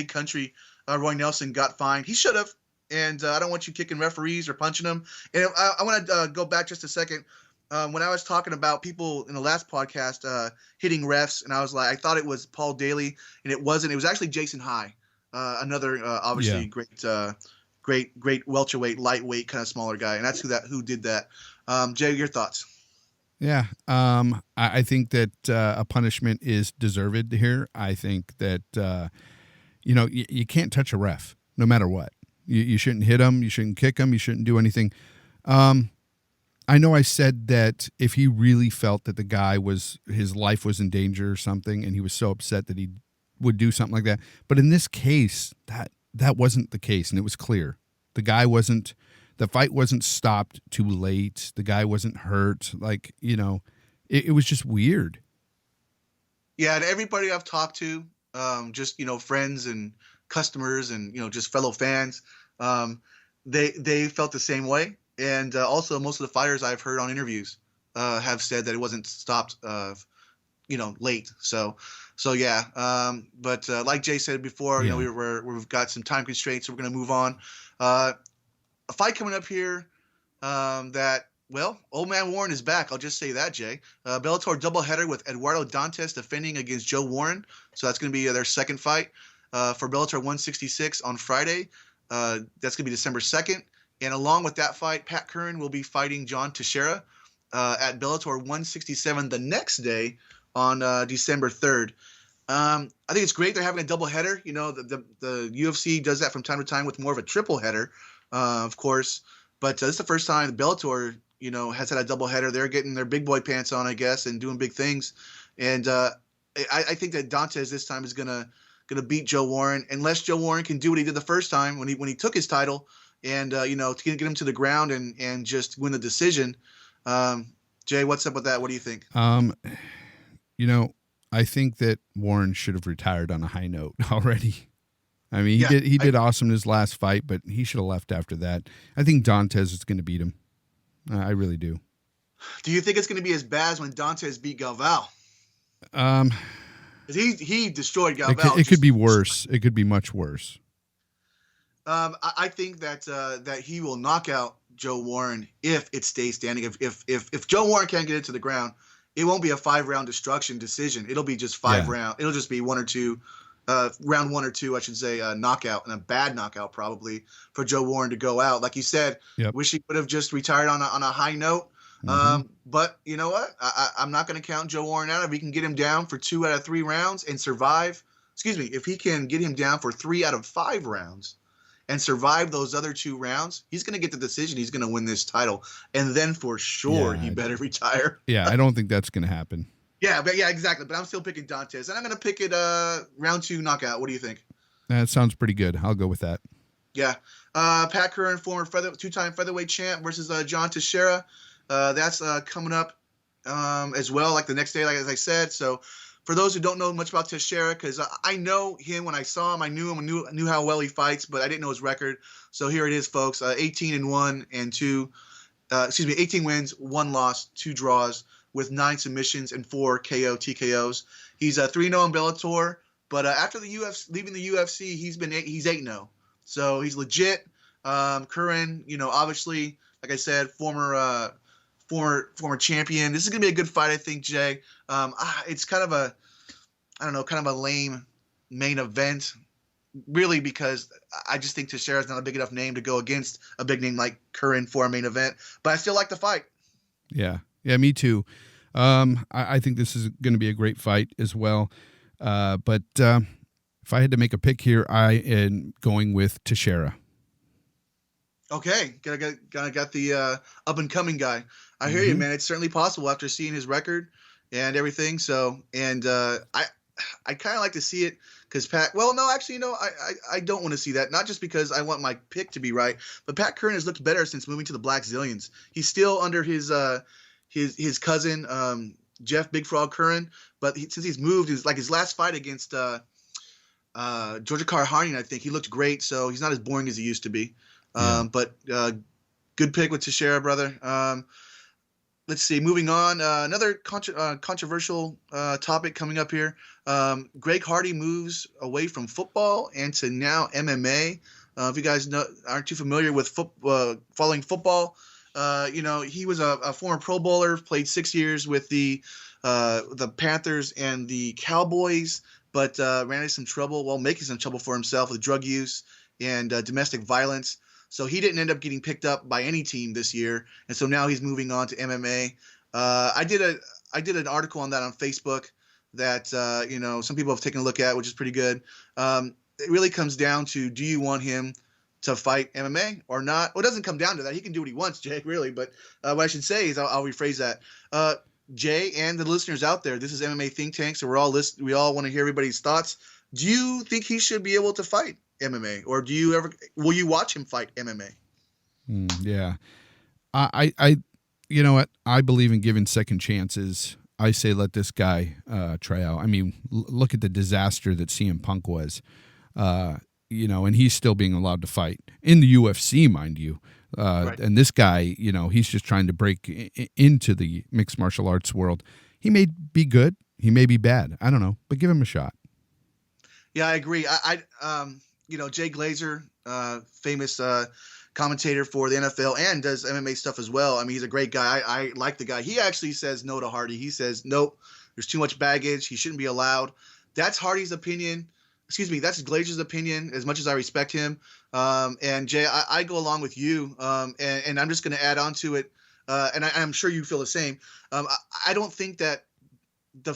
Country Roy Nelson got fined. He should have. And I don't want you kicking referees or punching them. And I want to go back just a second. When I was talking about people in the last podcast hitting refs, and I thought it was Paul Daly, and it wasn't. It was actually Jason High, another obviously great welterweight, lightweight, kind of smaller guy, and that's who did that. Jay, your thoughts? Yeah, I think that a punishment is deserved here. I think that you can't touch a ref no matter what. You shouldn't hit him. You shouldn't kick him. You shouldn't do anything. I know I said that if he really felt that his life was in danger or something, and he was so upset that he would do something like that. But in this case, that wasn't the case, and it was clear. The fight wasn't stopped too late. The guy wasn't hurt. It was just weird. Yeah, and everybody I've talked to, just friends and customers and just fellow fans, they felt the same way. And also, most of the fighters I've heard on interviews have said that it wasn't stopped, late. So yeah. But like Jay said before, we've got some time constraints, so we're going to move on. A fight coming up here Old Man Warren is back. I'll just say that, Jay. Bellator doubleheader with Eduardo Dantes defending against Joe Warren. So that's going to be their second fight for Bellator 166 on Friday. That's going to be December 2nd. And along with that fight, Pat Curran will be fighting John Teixeira at Bellator 167 the next day on December 3rd. I think it's great they're having a doubleheader. The UFC does that from time to time with more of a triple header, of course. But this is the first time Bellator, has had a doubleheader. They're getting their big boy pants on, I guess, and doing big things. And I think that Dantes this time is gonna beat Joe Warren, unless Joe Warren can do what he did the first time when he took his title. And, to get him to the ground and just win the decision. Jay, what's up with that? What do you think? I think that Warren should have retired on a high note already. I mean, he did awesome in his last fight, but he should have left after that. I think Dantes is going to beat him. I really do. Do you think it's going to be as bad as when Dantes beat Galvao? He destroyed Galvao. It could be worse. It could be much worse. I think that he will knock out Joe Warren if it stays standing. If Joe Warren can't get it to the ground, it won't be a 5-round destruction decision. It'll be just 5 rounds. It'll just be 1 or 2, round 1 or 2, I should say, knockout, and a bad knockout probably for Joe Warren to go out. Like you said, Yep. wish he would have just retired on a high note. But you know what? I'm not going to count Joe Warren out. If he can get him down for 2 out of 3 rounds and survive, if he can get him down for 3 out of 5 rounds and survive those other 2 rounds, he's going to get the decision. He's going to win this title. And then for sure, he better retire. Yeah, I don't think that's going to happen. Yeah, exactly. But I'm still picking Dantes. And I'm going to pick it round 2 knockout. What do you think? That sounds pretty good. I'll go with that. Yeah. Pat Curran, former 2-time featherweight champ versus John Teixeira. That's coming up as well, like the next day, like as I said. So for those who don't know much about Teixeira, because I know him when I saw him, I knew him, knew how well he fights, but I didn't know his record. So here it is, folks: 18-1 and 2. 18 wins, 1 loss, 2 draws, with 9 submissions and 4 TKOs. He's 3-0 in Bellator, but after leaving the UFC, he's 8-0. So he's legit. Curran, obviously, like I said, former champion. This is gonna be a good fight, I think, Jay. It's kind of a lame main event, really, because I just think Teixeira's not a big enough name to go against a big name like Curran for a main event. But I still like the fight. Yeah, me too. I think this is going to be a great fight as well. But if I had to make a pick here, I am going with Teixeira. Okay, got the up and coming guy. I hear you, man. It's certainly possible after seeing his record and everything. So, and I kind of like to see it because Pat. Well, no, actually, I don't want to see that. Not just because I want my pick to be right, but Pat Curran has looked better since moving to the Black Zillions. He's still under his cousin Jeff Big Frog Curran, but since he's moved, his last fight against Georgia Carr Harding, I think he looked great. So he's not as boring as he used to be. But good pick with Teixeira, brother. Let's see. Moving on. Another controversial topic coming up here. Greg Hardy moves away from football and to now MMA. If you guys aren't too familiar with following football, he was a former Pro Bowler, played 6 years with the Panthers and the Cowboys, but ran into some trouble, making some trouble for himself with drug use and domestic violence. So he didn't end up getting picked up by any team this year, and so now he's moving on to MMA. I did an article on that on Facebook that some people have taken a look at, which is pretty good. It really comes down to, do you want him to fight MMA or not? Well, it doesn't come down to that. He can do what he wants, Jake, really. But what I should say is, I'll rephrase that. Jay and the listeners out there, this is MMA Think Tank, so we all want to hear everybody's thoughts. Do you think he should be able to fight MMA, or will you watch him fight MMA? Yeah, I you know what? I believe in giving second chances. I say let this guy try out. I mean, look at the disaster that CM Punk was, and he's still being allowed to fight in the UFC, mind you. Right. And this guy, he's just trying to break into the mixed martial arts world. He may be good, he may be bad. I don't know, but give him a shot. Yeah, I agree. Jay Glazer, famous commentator for the NFL and does MMA stuff as well. I mean, he's a great guy. I like the guy. He actually says no to Hardy. He says, nope, there's too much baggage. He shouldn't be allowed. That's Hardy's opinion. That's Glazer's opinion, as much as I respect him. And Jay, I go along with you. And I'm just going to add on to it. And I'm sure you feel the same. I don't think that the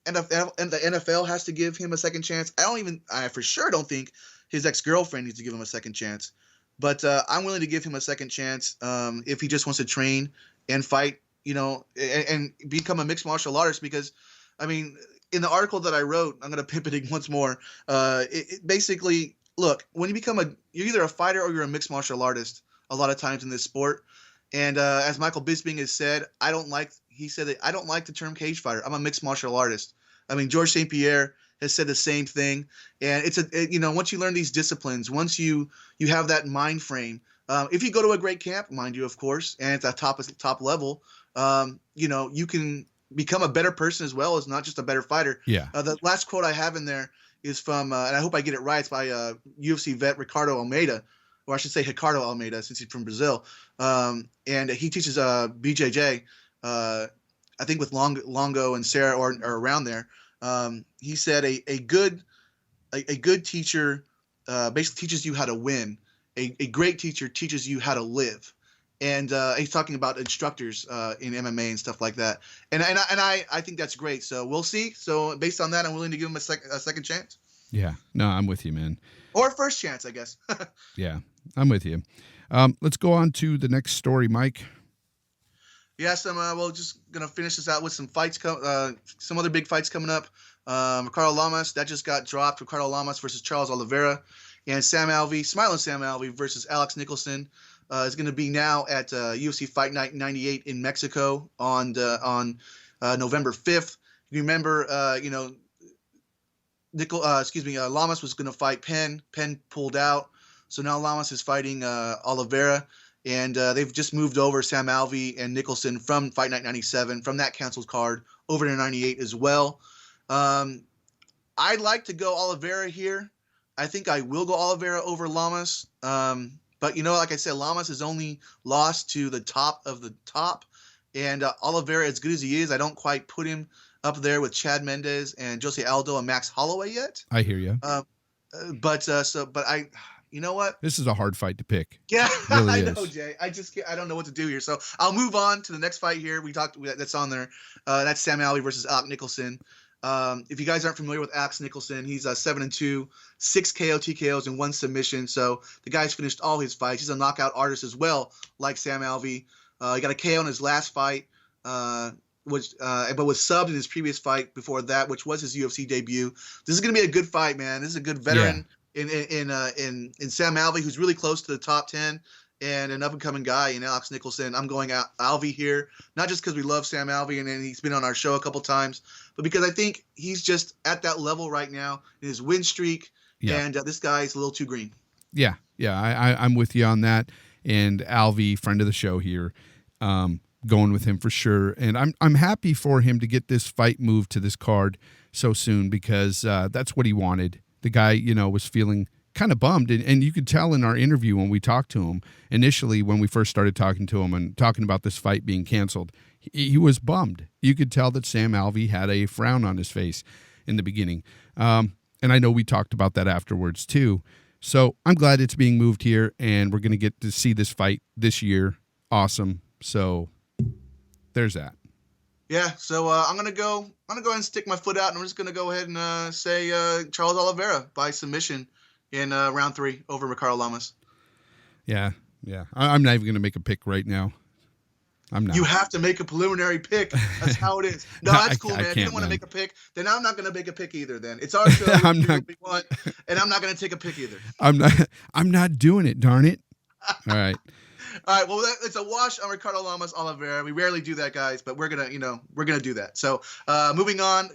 NFL has to give him a second chance. I for sure don't think his ex-girlfriend needs to give him a second chance. But I'm willing to give him a second chance if he just wants to train and fight, and become a mixed martial artist. Because, I mean, in the article that I wrote, I'm going to pimp it once more. It basically, look, when you're either a fighter or you're a mixed martial artist a lot of times in this sport. And as Michael Bisping has said, I don't like the term cage fighter. I'm a mixed martial artist. I mean, Georges St. Pierre has said the same thing. And once you learn these disciplines, once you have that mind frame, if you go to a great camp, mind you, of course, and at the top level, you can become a better person as well as not just a better fighter. Yeah. The last quote I have in there is from, and I hope I get it right, it's by UFC vet Ricardo Almeida, or I should say Ricardo Almeida, since he's from Brazil. And he teaches BJJ, I think with Longo and Sarah or around there. He said a good a good teacher basically teaches you how to win. A great teacher teaches you how to live. And he's talking about instructors in MMA and stuff like that. And I think that's great. So we'll see. So based on that, I'm willing to give him a second chance. Yeah. No, I'm with you, man. Or first chance, I guess. Yeah, I'm with you. Let's go on to the next story, Mike. Yeah, we're just going to finish this out with some fights, some other big fights coming up. Ricardo Lamas, that just got dropped. Ricardo Lamas versus Charles Oliveira. And Smiling Sam Alvey versus Alex Nicholson is going to be now at UFC Fight Night 98 in Mexico on November 5th. You remember, Lamas was going to fight Penn. Penn pulled out. So now Lamas is fighting Oliveira. And they've just moved over Sam Alvey and Nicholson from Fight Night 97, from that canceled card, over to 98 as well. I'd like to go Oliveira here. I think I will go Oliveira over Lamas. But, like I said, Lamas has only lost to the top of the top. And Oliveira, as good as he is, I don't quite put him up there with Chad Mendes and Jose Aldo and Max Holloway yet. I hear you. But you know what? This is a hard fight to pick. Yeah, really I know, Jay. I don't know what to do here. So I'll move on to the next fight here. That's on there. That's Sam Alvey versus Alex Nicholson. If you guys aren't familiar with Alex Nicholson, he's 7-2, 6 KO TKOs and 1 submission. So the guy's finished all his fights. He's a knockout artist as well, like Sam Alvey. He got a KO in his last fight, but was subbed in his previous fight before that, which was his UFC debut. This is going to be a good fight, man. This is a good veteran in Sam Alvey, who's really close to the top 10. And an up-and-coming guy in Alex Nicholson. I'm going Alvey here, not just because we love Sam Alvey and he's been on our show a couple times, but because I think he's just at that level right now in his win streak, and this guy's a little too green. Yeah, I'm with you on that. And Alvey, friend of the show here, going with him for sure. And I'm happy for him to get this fight moved to this card so soon because that's what he wanted. The guy, was feeling kind of bummed. And you could tell in our interview when we talked to him initially, when we first started talking to him and talking about this fight being canceled, he was bummed. You could tell that Sam Alvey had a frown on his face in the beginning. And I know we talked about that afterwards too. So I'm glad it's being moved here and we're going to get to see this fight this year. Awesome. So there's that. Yeah. So I'm going to go ahead and stick my foot out and I'm just going to go ahead and say Charles Oliveira by submission in round 3 over Ricardo Lamas. Yeah. I'm not even going to make a pick right now. I'm not. You have to make a preliminary pick. That's how it is. No, that's cool, man. If you don't want to make a pick, then I'm not going to make a pick either. Then it's our show. And I'm not going to take a pick either. I'm not doing it. Darn it. All right. All right, well, it's a wash on Ricardo Lamas Oliveira. We rarely do that, guys, but we're gonna do that. So, moving on,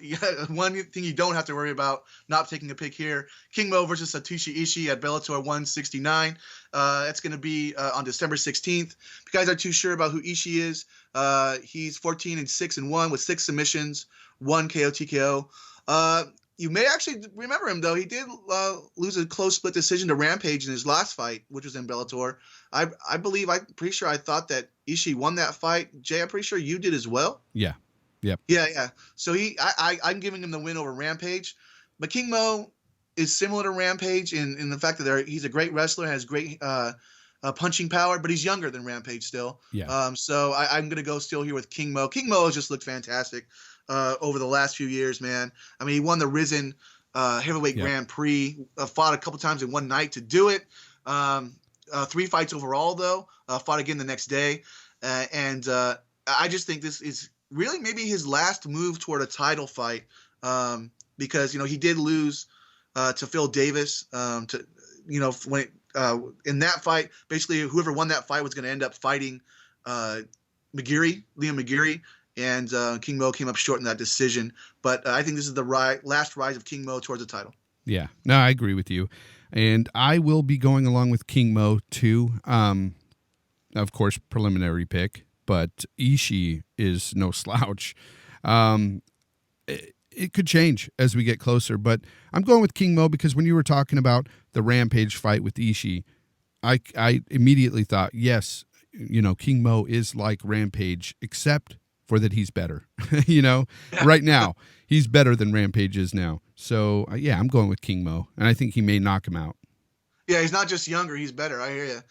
one thing you don't have to worry about not taking a pick here: King Mo versus Satoshi Ishii at Bellator 169. That's gonna be on December 16th. If you guys aren't too sure about who Ishii is, he's 14-6-1 with 6 submissions, 1 KO TKO. You may actually remember him, though. He did lose a close split decision to Rampage in his last fight, which was in Bellator. I'm pretty sure I thought that Ishii won that fight. Jay, I'm pretty sure you did as well. Yeah. Yep. Yeah. So I'm giving him the win over Rampage. But King Mo is similar to Rampage in the fact that he's a great wrestler, has great punching power, but he's younger than Rampage still. Yeah. So I'm going to go still here with King Mo. King Mo has just looked fantastic over the last few years, man. I mean, he won the Risen Heavyweight Grand Prix, fought a couple times in one night to do it. 3 fights overall, though. Fought again the next day. And I just think this is really maybe his last move toward a title fight because, he did lose to Phil Davis. When in that fight, basically whoever won that fight was going to end up fighting Liam McGeary. And King Mo came up short in that decision. But I think this is the last rise of King Mo towards the title. Yeah. No, I agree with you. And I will be going along with King Mo, too. Of course, preliminary pick. But Ishii is no slouch. It could change as we get closer. But I'm going with King Mo because when you were talking about the Rampage fight with Ishii, I immediately thought, yes, King Mo is like Rampage, except for that he's better. Right now he's better than Rampage is now. So yeah, I'm going with King Mo, and I think he may knock him out. Yeah, he's not just younger; he's better. I hear you.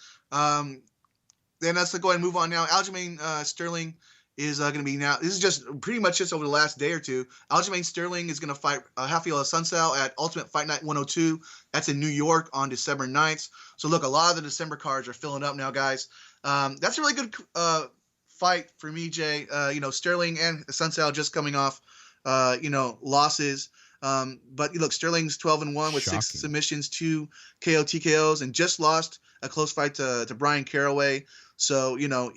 Then let's go ahead and move on now. Aljamain Sterling is going to be now. This is just pretty much just over the last day or two. Aljamain Sterling is going to fight Rafael Assunção at Ultimate Fight Night 102. That's in New York on December 9th. So look, a lot of the December cards are filling up now, guys. That's a really good fight for me, Jay. Sterling and Assunção just coming off, losses. But look, Sterling's 12-1 with Shocking. 6 submissions, 2 KO TKOs, and just lost a close fight to Brian Caraway. So, a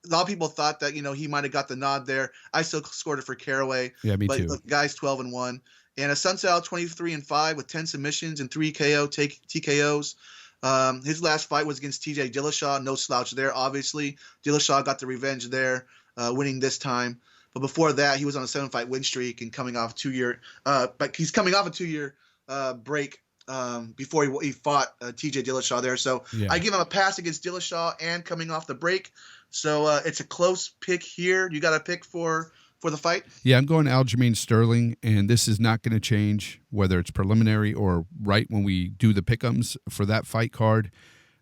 lot of people thought that, he might have got the nod there. I still scored it for Caraway. Yeah, me too. Look, guy's 12-1. And Assunção 23-5 with 10 submissions and 3 TKOs. His last fight was against TJ Dillashaw. No slouch there, obviously. Dillashaw got the revenge there, winning this time. But before that, he was on a 7-fight win streak and coming off a 2-year. But he's coming off a 2-year break before he fought TJ Dillashaw there. So yeah. I give him a pass against Dillashaw and coming off the break. So it's a close pick here. You got a pick for the fight? Yeah, I'm going Aljamain Sterling, and this is not going to change whether it's preliminary or right when we do the pick'ems for that fight card.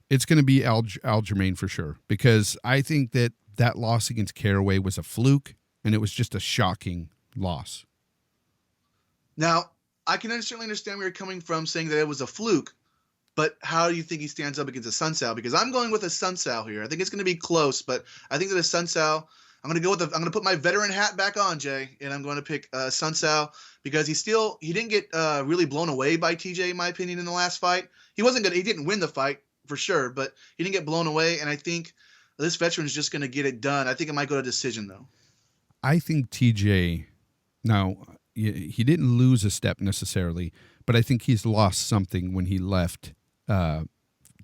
It's going to be Aljamain for sure, because I think that loss against Caraway was a fluke, and it was just a shocking loss. Now, I can certainly understand where you're coming from saying that it was a fluke, but how do you think he stands up against Assunção? Because I'm going with Assunção here. I think it's going to be close, but I think that Assunção, I'm going to put my veteran hat back on, Jay, and I'm going to pick Assunção because he didn't get really blown away by TJ, in my opinion, in the last fight. He didn't win the fight for sure, but he didn't get blown away, and I think this veteran's just going to get it done. I think it might go to decision, though. I think TJ, now, he didn't lose a step necessarily, but I think he's lost something when he left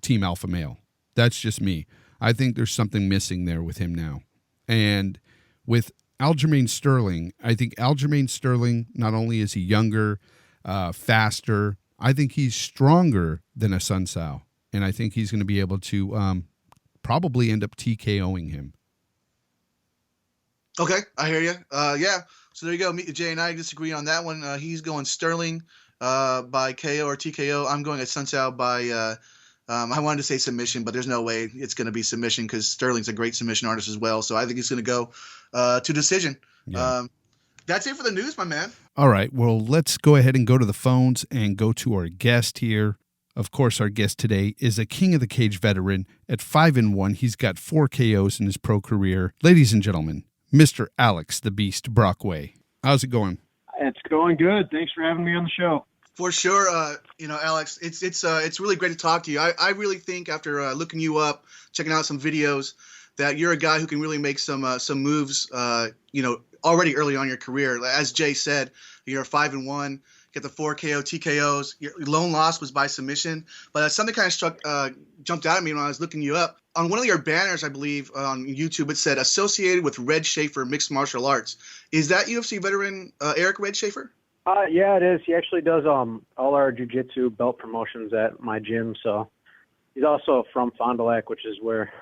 Team Alpha Male. That's just me. I think there's something missing there with him now. And with Aljamain Sterling, I think Aljamain Sterling, not only is he younger, faster, I think he's stronger than Assunção. And I think he's going to be able to probably end up TKOing him. Okay, I hear you. Yeah, so there you go. Jay and I disagree on that one. He's going Sterling by KO or TKO. I'm going Assunção by I wanted to say submission, but there's no way it's going to be submission because Sterling's a great submission artist as well. So I think he's going to go to decision. Yeah. That's it for the news, my man. All right. Well, let's go ahead and go to the phones and go to our guest here. Of course, our guest today is a King of the Cage veteran. At 5-1, he's got 4 KOs in his pro career. Ladies and gentlemen, Mr. Alex the Beast Brockway. How's it going? It's going good. Thanks for having me on the show. For sure, Alex, it's really great to talk to you. I really think after looking you up, checking out some videos, that you're a guy who can really make some moves, already early on in your career. As Jay said, you're 5-1, get the 4 KO TKOs. Your lone loss was by submission, but something kind of jumped out at me when I was looking you up. On one of your banners, I believe, on YouTube, it said associated with Red Schaefer Mixed Martial Arts. Is that UFC veteran Eric Red Schaefer? Yeah, it is. He actually does all our jiu-jitsu belt promotions at my gym. So he's also from Fond du Lac, which is where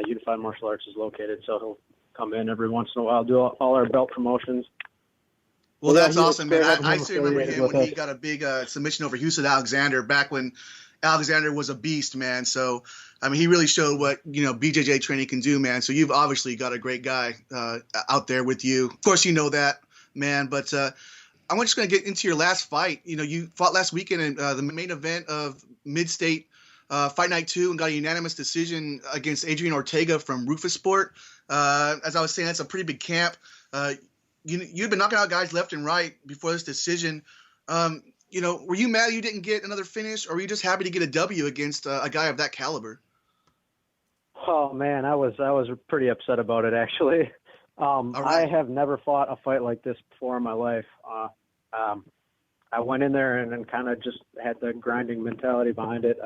Unified Martial Arts is located. So he'll come in every once in a while, do all our belt promotions. Well, that's awesome, man. I still remember him when he got a big submission over Houston Alexander back when Alexander was a beast, man. So, I mean, he really showed what, BJJ training can do, man. So you've obviously got a great guy out there with you. Of course, you know that, man. But I'm just going to get into your last fight. You fought last weekend in the main event of Mid-State Fight Night 2 and got a unanimous decision against Adrian Ortega from Rufus Sport. As I was saying, that's a pretty big camp. You've been knocking out guys left and right before this decision. Were you mad you didn't get another finish, or were you just happy to get a W against a guy of that caliber? Oh man, I was pretty upset about it actually. Right. I have never fought a fight like this before in my life. I went in there and then kind of just had the grinding mentality behind it.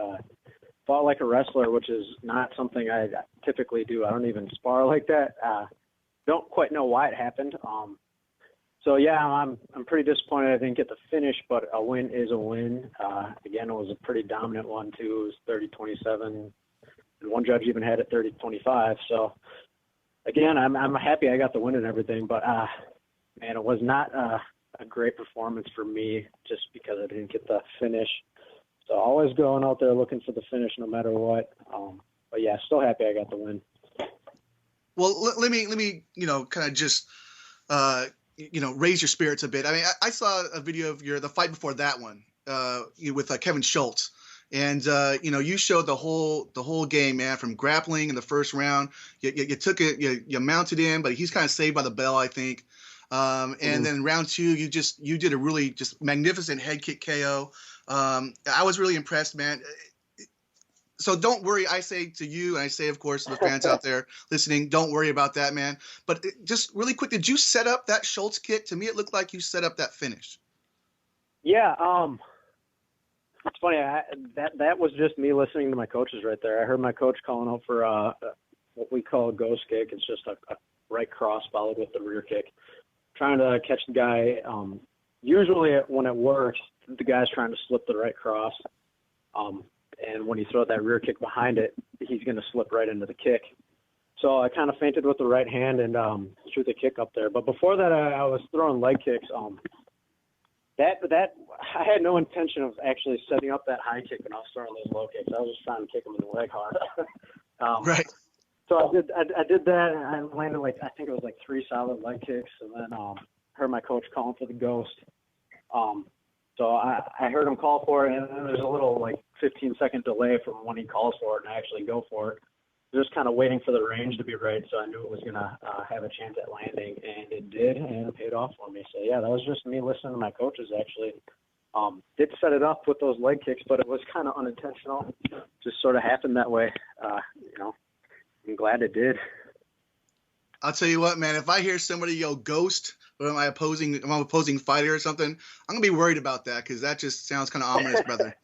Fought like a wrestler, which is not something I typically do. I don't even spar like that. Don't quite know why it happened. So yeah, I'm pretty disappointed I didn't get the finish, but a win is a win. Again, it was a pretty dominant one too. It was 30-27, and one judge even had it 30-25. So again, I'm happy I got the win and everything, but man, it was not a great performance for me just because I didn't get the finish. So always going out there looking for the finish no matter what. But yeah, still happy I got the win. Well, let me kind of just raise your spirits a bit. I mean, I saw a video of the fight before that one with Kevin Schultz. And you showed the whole game, man, from grappling in the first round. You took it, you mounted him, but he's kind of saved by the bell, I think. And then round 2, you did a really just magnificent head kick KO. I was really impressed, man. So don't worry. I say to you, and I say, of course, to the fans out there listening, don't worry about that, man. But just really quick, did you set up that Schultz kick? To me, it looked like you set up that finish. Yeah. It's funny. That was just me listening to my coaches right there. I heard my coach calling out for what we call a ghost kick. It's just a right cross followed with the rear kick, trying to catch the guy. Usually when it works, the guy's trying to slip the right cross. And when you throw that rear kick behind it, he's going to slip right into the kick. So I kind of feinted with the right hand and threw the kick up there. But before that, I was throwing leg kicks. That I had no intention of actually setting up that high kick when I was throwing those low kicks. I was just trying to kick them in the leg hard. Right. So I did that, and I landed I think it was 3 solid leg kicks, and then heard my coach calling for the ghost. So I heard him call for it, and then there's a little 15-second delay from when he calls for it and I actually go for it. Just kind of waiting for the range to be right, so I knew it was going to have a chance at landing, and it did, and it paid off for me. So, yeah, that was just me listening to my coaches, actually. Did set it up with those leg kicks, but it was kind of unintentional. Just sort of happened that way. I'm glad it did. I'll tell you what, man, if I hear somebody yell ghost or am I opposing fighter or something, I'm going to be worried about that because that just sounds kind of ominous, brother.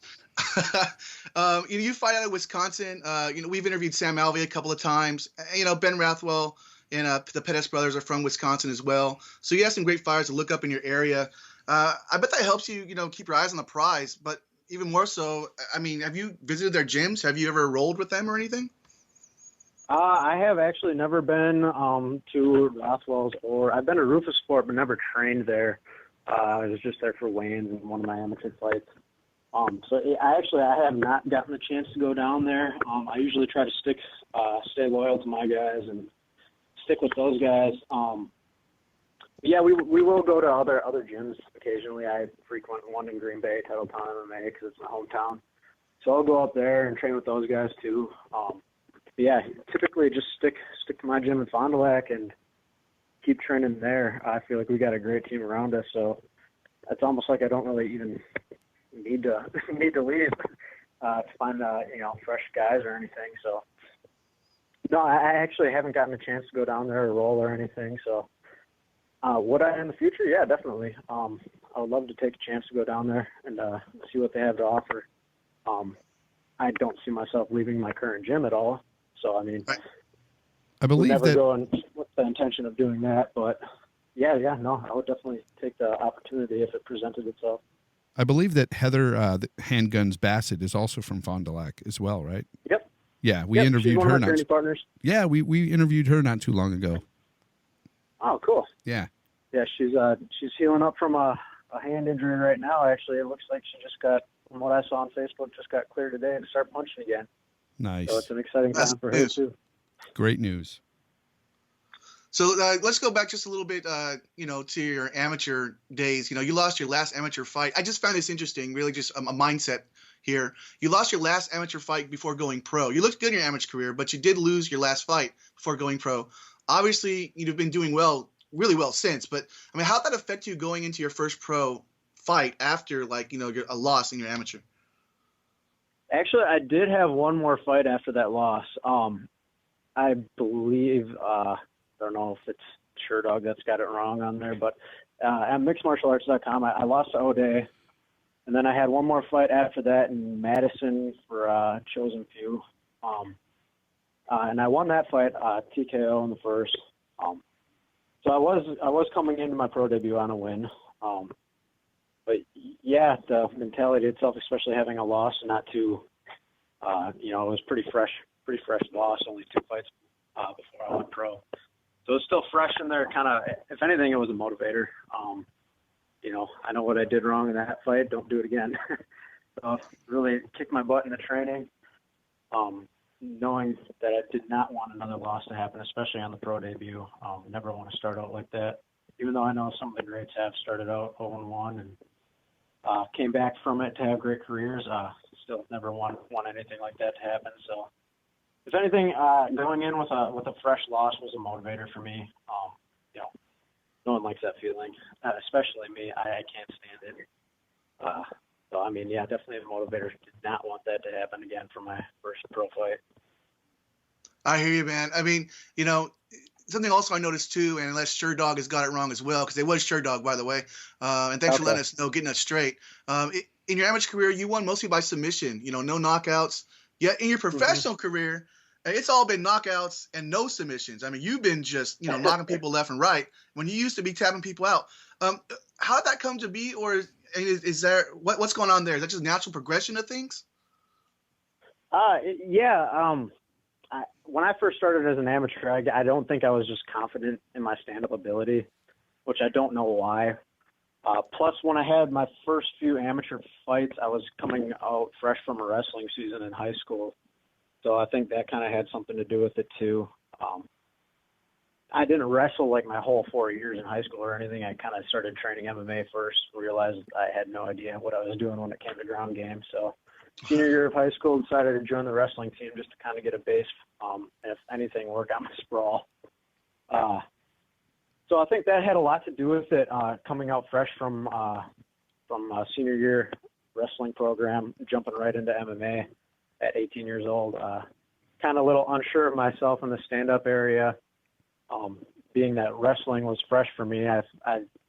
You fight out of Wisconsin. We've interviewed Sam Alvey a couple of times. Ben Rathwell and the Pettis brothers are from Wisconsin as well. So you have some great fighters to look up in your area. I bet that helps you, keep your eyes on the prize. But even more so, I mean, have you visited their gyms? Have you ever rolled with them or anything? I have actually never been to Rothwell's, or I've been to Rufus Sport, but never trained there. I was just there for weigh-ins in one of my amateur fights. So I have not gotten the chance to go down there. I usually try to stay loyal to my guys and stick with those guys. Yeah, we will go to other gyms occasionally. I frequent one in Green Bay, Titletown MMA, because it's my hometown. So I'll go up there and train with those guys too. Yeah, typically just stick to my gym in Fond du Lac and keep training there. I feel like we got a great team around us, so it's almost like I don't really even need to leave to find fresh guys or anything. So no, I actually haven't gotten a chance to go down there or roll or anything. So would I in the future? Yeah, definitely. I would love to take a chance to go down there and see what they have to offer. I don't see myself leaving my current gym at all. So, I mean, I believe never that go in with the intention of doing that, but no, I would definitely take the opportunity if it presented itself. I believe that Heather the Handguns Bassett is also from Fond du Lac as well, right? Yep. Yeah, we interviewed her. Partners. Yeah, we interviewed her not too long ago. Oh, cool. Yeah. Yeah, she's healing up from a hand injury right now. Actually, it looks like she just got, from what I saw on Facebook, just got cleared today to start punching again. Nice. So it's an exciting time for her too. Great news. So let's go back just a little bit, to your amateur days. You lost your last amateur fight. I just found this interesting, really just a mindset here. You lost your last amateur fight before going pro. You looked good in your amateur career, but you did lose your last fight before going pro. Obviously, you've been doing really well since. But, I mean, how did that affect you going into your first pro fight after, a loss in your amateur? Actually, I did have one more fight after that loss. I believe I don't know if it's Sherdog that's got it wrong on there, but at mixedmartialarts.com, I lost to O'Day, and then I had one more fight after that in Madison for Chosen Few, and I won that fight TKO in the first. So I was coming into my pro debut on a win, but yeah, the mentality itself, especially having a loss, not too, it was pretty fresh loss, only 2 fights before I went pro. So it's still fresh in there. Kind of, if anything, it was a motivator. I know what I did wrong in that fight. Don't do it again. So really kicked my butt in the training, knowing that I did not want another loss to happen, especially on the pro debut. Never want to start out like that, even though I know some of the greats have started out 0-1 and came back from it to have great careers. Still never want anything like that to happen. So if anything, going in with a fresh loss was a motivator for me. No one likes that feeling, especially me. I can't stand it. So, I mean, yeah, definitely a motivator. Did not want that to happen again for my first pro fight. I hear you, man. I mean, something also I noticed too, and unless Sherdog has got it wrong as well, because it was Sherdog, by the way. And thanks for letting us know, getting us straight. In your amateur career, you won mostly by submission, no knockouts. Yet in your professional career, it's all been knockouts and no submissions. I mean, you've been just, knocking people left and right when you used to be tapping people out. How did that come to be, or is there what's going on there? Is that just natural progression of things? Yeah. When I first started as an amateur, I don't think I was just confident in my stand-up ability, which I don't know why. Plus, when I had my first few amateur fights, I was coming out fresh from a wrestling season in high school. So I think that kind of had something to do with it too. I didn't wrestle like my whole 4 years in high school or anything. I kind of started training MMA first, realized I had no idea what I was doing when it came to ground game. So senior year of high school, decided to join the wrestling team just to kind of get a base, and if anything, work on my sprawl. So I think that had a lot to do with it, coming out fresh from senior year wrestling program, jumping right into MMA at 18 years old. Kind of a little unsure of myself in the stand-up area. Being that wrestling was fresh for me, I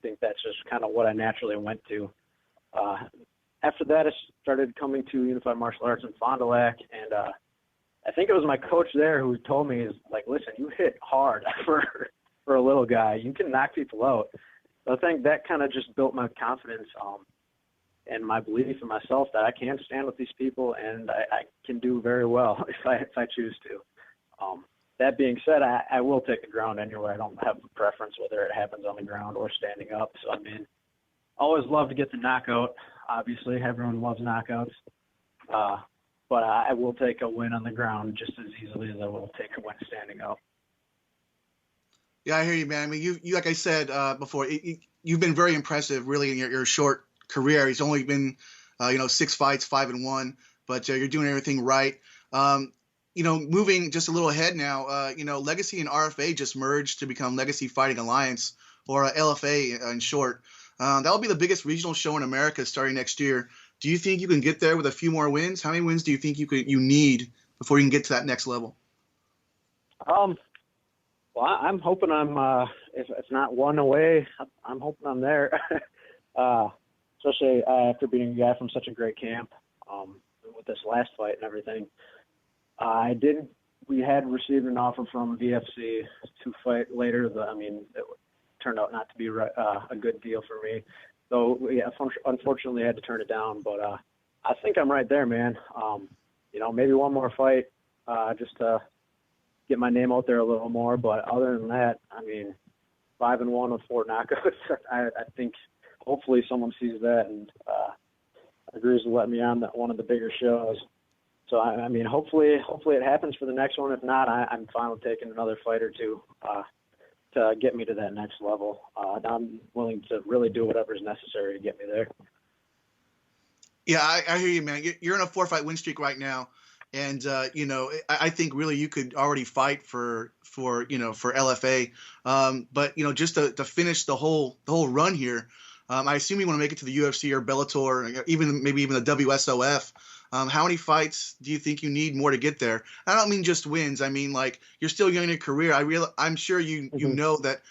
think that's just kind of what I naturally went to. After that, I started coming to Unified Martial Arts in Fond du Lac, and I think it was my coach there who told me, listen, you hit hard for a little guy. You can knock people out. So I think that kind of just built my confidence and my belief in myself that I can stand with these people and I can do very well if I choose to. That being said, I will take the ground anyway. I don't have a preference whether it happens on the ground or standing up. So, I mean, always love to get the knockout. Obviously, everyone loves knockouts. But I will take a win on the ground just as easily as I will take a win standing up. Yeah, I hear you, man. I mean, you like I said before, you've been very impressive, really, in your short career. He's only been, 6 fights, 5-1, but you're doing everything right. Moving just a little ahead now, Legacy and RFA just merged to become Legacy Fighting Alliance, or LFA in short. That will be the biggest regional show in America starting next year. Do you think you can get there with a few more wins? How many wins do you think you need before you can get to that next level? Well, I'm hoping I'm, if not one away, I'm hoping I'm there. Especially after beating a guy from such a great camp with this last fight and everything. We had received an offer from VFC to fight later. It turned out not to be a good deal for me. So, yeah, unfortunately I had to turn it down. But I think I'm right there, man. Maybe one more fight just to get my name out there a little more. But other than that, 5-1 with 4 knockouts. I think hopefully someone sees that and agrees to let me on one of the bigger shows. So, hopefully it happens for the next one. If not, I'm fine with taking another fight or two to get me to that next level. I'm willing to really do whatever is necessary to get me there. Yeah, I hear you, man. You're in a 4-fight win streak right now. And, I think really you could already fight for LFA. But, just to finish the whole run here, I assume you want to make it to the UFC or Bellator, maybe even the WSOF. How many fights do you think you need more to get there? I don't mean just wins. I mean, you're still young in your career. I'm sure you know that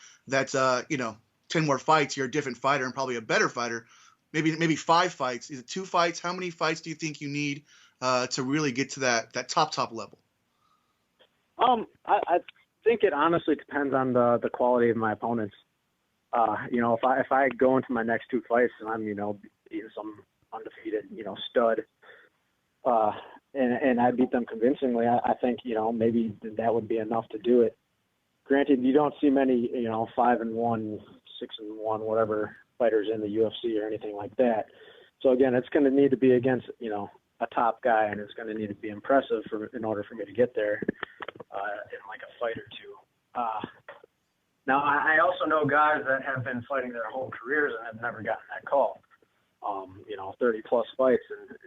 10 more fights, you're a different fighter and probably a better fighter. Maybe 5 fights. Is it 2 fights? How many fights do you think you need to really get to that top level? I think it honestly depends on the quality of my opponents. If I go into my next 2 fights and I'm beating some undefeated stud, and I beat them convincingly, I think maybe that would be enough to do it. granted, you don't see many, 5-1, 6-1, whatever fighters in the UFC or anything like that. So again, it's going to need to be against, a top guy, and it's going to need to be impressive in order for me to get there in like a fight or two. Now, I also know guys that have been fighting their whole careers and have never gotten that call. 30-plus fights and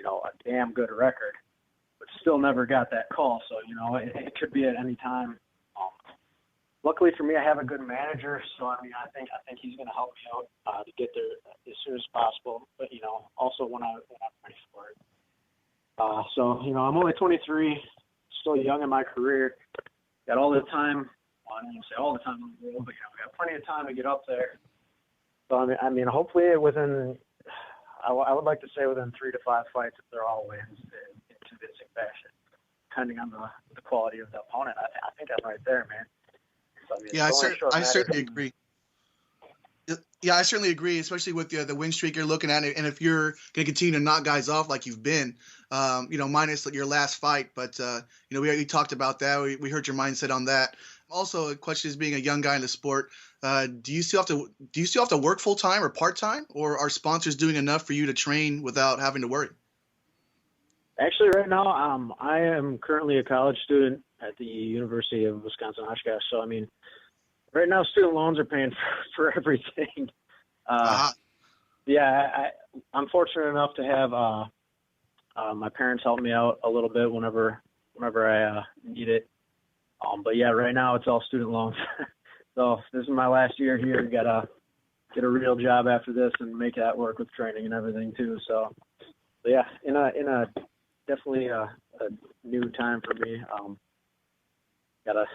a damn good record, but still never got that call. So, it could be at any time. Luckily for me, I have a good manager, so I think he's going to help me out to get there as soon as possible. But also when I'm ready for it. So I'm only 23, still young in my career. Got all the time. Well, I don't want to say all the time in the world, but we got plenty of time to get up there. So I mean, hopefully within, I would like to say within 3 to 5 fights, if they're all wins in convincing fashion, depending on the quality of the opponent. I think I'm right there, man. Yeah, I certainly agree. Yeah, I certainly agree, especially with the win streak you're looking at, and if you're going to continue to knock guys off like you've been, minus your last fight. But we already talked about that. We heard your mindset on that. Also, a question is, being a young guy in the sport, do you still have to work full time or part time, or are sponsors doing enough for you to train without having to worry? Actually, right now, I am currently a college student at the University of Wisconsin-Oshkosh. So, I mean, right now, student loans are paying for everything. Yeah, I'm fortunate enough to have my parents help me out a little bit whenever I need it. But yeah, right now it's all student loans. So this is my last year here. Gotta get a real job after this and make that work with training and everything too. So yeah, in a definitely a new time for me. Gotta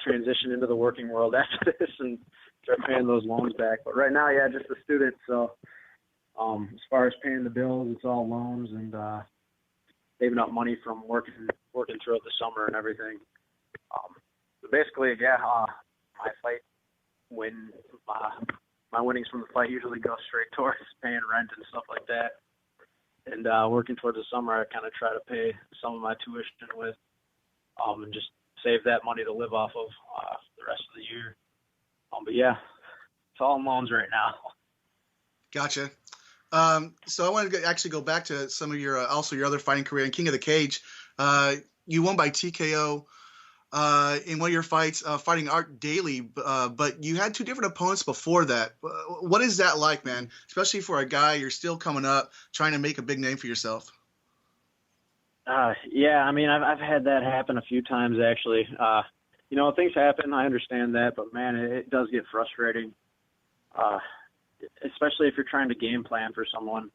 transition into the working world after this and start paying those loans back. But right now, yeah, just a student. So as far as paying the bills, it's all loans and saving up money from working throughout the summer and everything. So basically, yeah, my fight my winnings from the fight usually go straight towards paying rent and stuff like that. And working towards the summer, I kind of try to pay some of my tuition with, and just save that money to live off of the rest of the year. But yeah, it's all in loans right now. Gotcha. So I wanted to actually go back to some of your your other fighting career in King of the Cage. You won by TKO in one of your fights, fighting Art Daly, but you had 2 different opponents before that. What is that like, man? Especially for a guy, you're still coming up, trying to make a big name for yourself. Yeah, I mean, I've had that happen a few times, actually. Things happen. I understand that, but man, it does get frustrating, especially if you're trying to game plan for someone,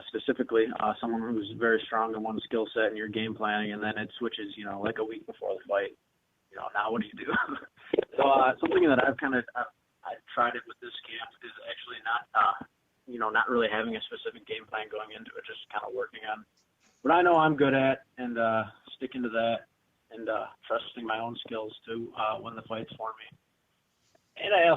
specifically someone who's very strong in one skill set, and you're game planning, and then it switches, like a week before the fight. Now what do you do? So something that I've I tried it with this camp is actually not really having a specific game plan going into it, just kind of working on what I know I'm good at and sticking to that and trusting my own skills to win the fights for me. And I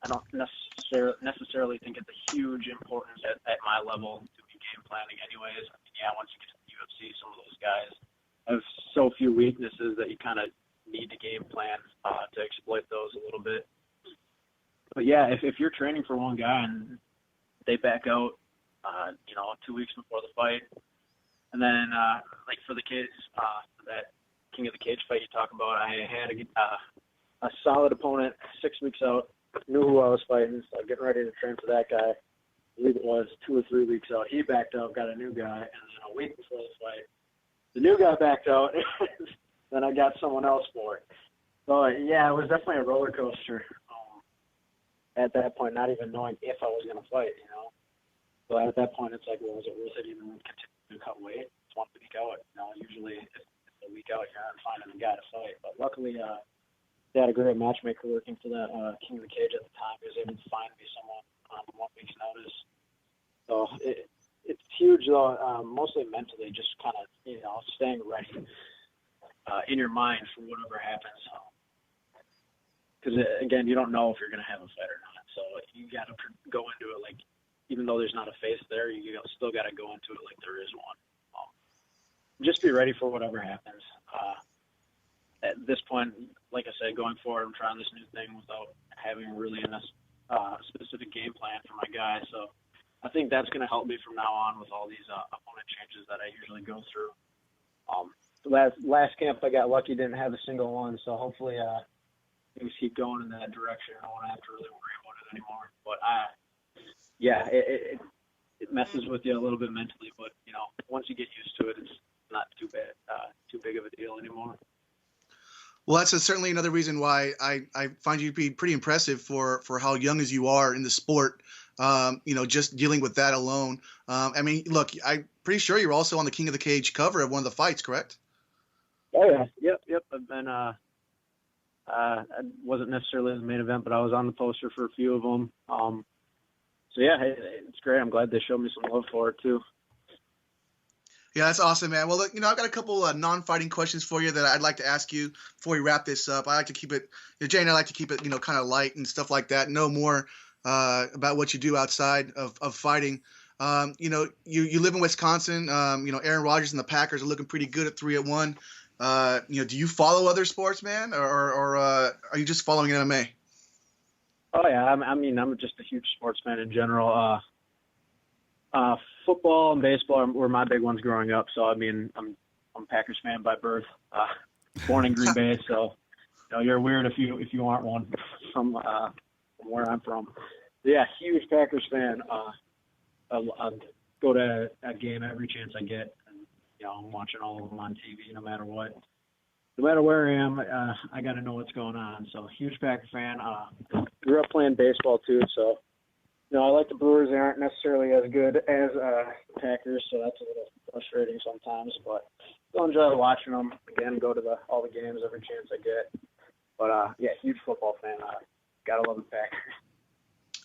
don't necessarily think it's a huge importance at my level to be game planning anyways. I mean, yeah, once you get to the UFC, some of those guys have so few weaknesses that you kind of need to game plan to exploit those a little bit. But yeah, if you're training for one guy and they back out, 2 weeks before the fight, and then, like for the case, that King of the Cage fight you talk about, I had a solid opponent 6 weeks out, knew who I was fighting, so getting ready to train for that guy. I believe it was 2 or 3 weeks out. He backed out, got a new guy, and then a week before the fight, the new guy backed out, and then I got someone else for it. So, yeah, it was definitely a roller coaster at that point, not even knowing if I was going to fight, So at that point, it's like, well, is it worth it even continue to cut weight? It's 1 week out. Usually if it's a week out, you're not finding a guy to fight. But luckily, they had a great matchmaker working for that King of the Cage at the time. He was able to find me someone on 1 week's notice. So it's huge, though, mostly mentally, just kind of, staying ready in your mind for whatever happens. Because, again, you don't know if you're going to have a fight or not. So you got to go into it like, even though there's not a face there, you still got to go into it like there is one. Just be ready for whatever happens. at this point, like I said, going forward, I'm trying this new thing without having really a specific game plan for my guys. So I think that's going to help me from now on with all these opponent changes that I usually go through. Last camp, I got lucky, didn't have a single one. So hopefully things keep going in that direction. I won't have to really worry about it anymore. But it messes with you a little bit mentally. But once you get used to it, it's not too bad, too big of a deal anymore. Well, that's certainly another reason why I find you to be pretty impressive for how young as you are in the sport. Just dealing with that alone. I mean, look, I'm pretty sure you're also on the King of the Cage cover of one of the fights, correct? Oh yeah, yep. I've been. I wasn't necessarily in the main event, but I was on the poster for a few of them. So yeah, it's great. I'm glad they showed me some love for it too. Yeah, that's awesome, man. Well, look, I've got a couple non-fighting questions for you that I'd like to ask you before we wrap this up. I like to keep it, Jay and I like to keep it, kind of light and stuff like that. Know more about what you do outside of fighting. You live in Wisconsin. Aaron Rodgers and the Packers are looking pretty good at 3-1. Do you follow other sports, man, or are you just following MMA? Oh yeah, I'm just a huge sports fan in general. Football and baseball were my big ones growing up. So I'm a Packers fan by birth. Born in Green Bay, so you're weird if you aren't one from where I'm from. Yeah, huge Packers fan. I go to a game every chance I get, and I'm watching all of them on TV, no matter what. No matter where I am, I got to know what's going on. So huge Packer fan. Grew up playing baseball too, so I like the Brewers. They aren't necessarily as good as the Packers, so that's a little frustrating sometimes. But still enjoy watching them. Again, go to all the games every chance I get. But yeah, huge football fan. Gotta love the Packers.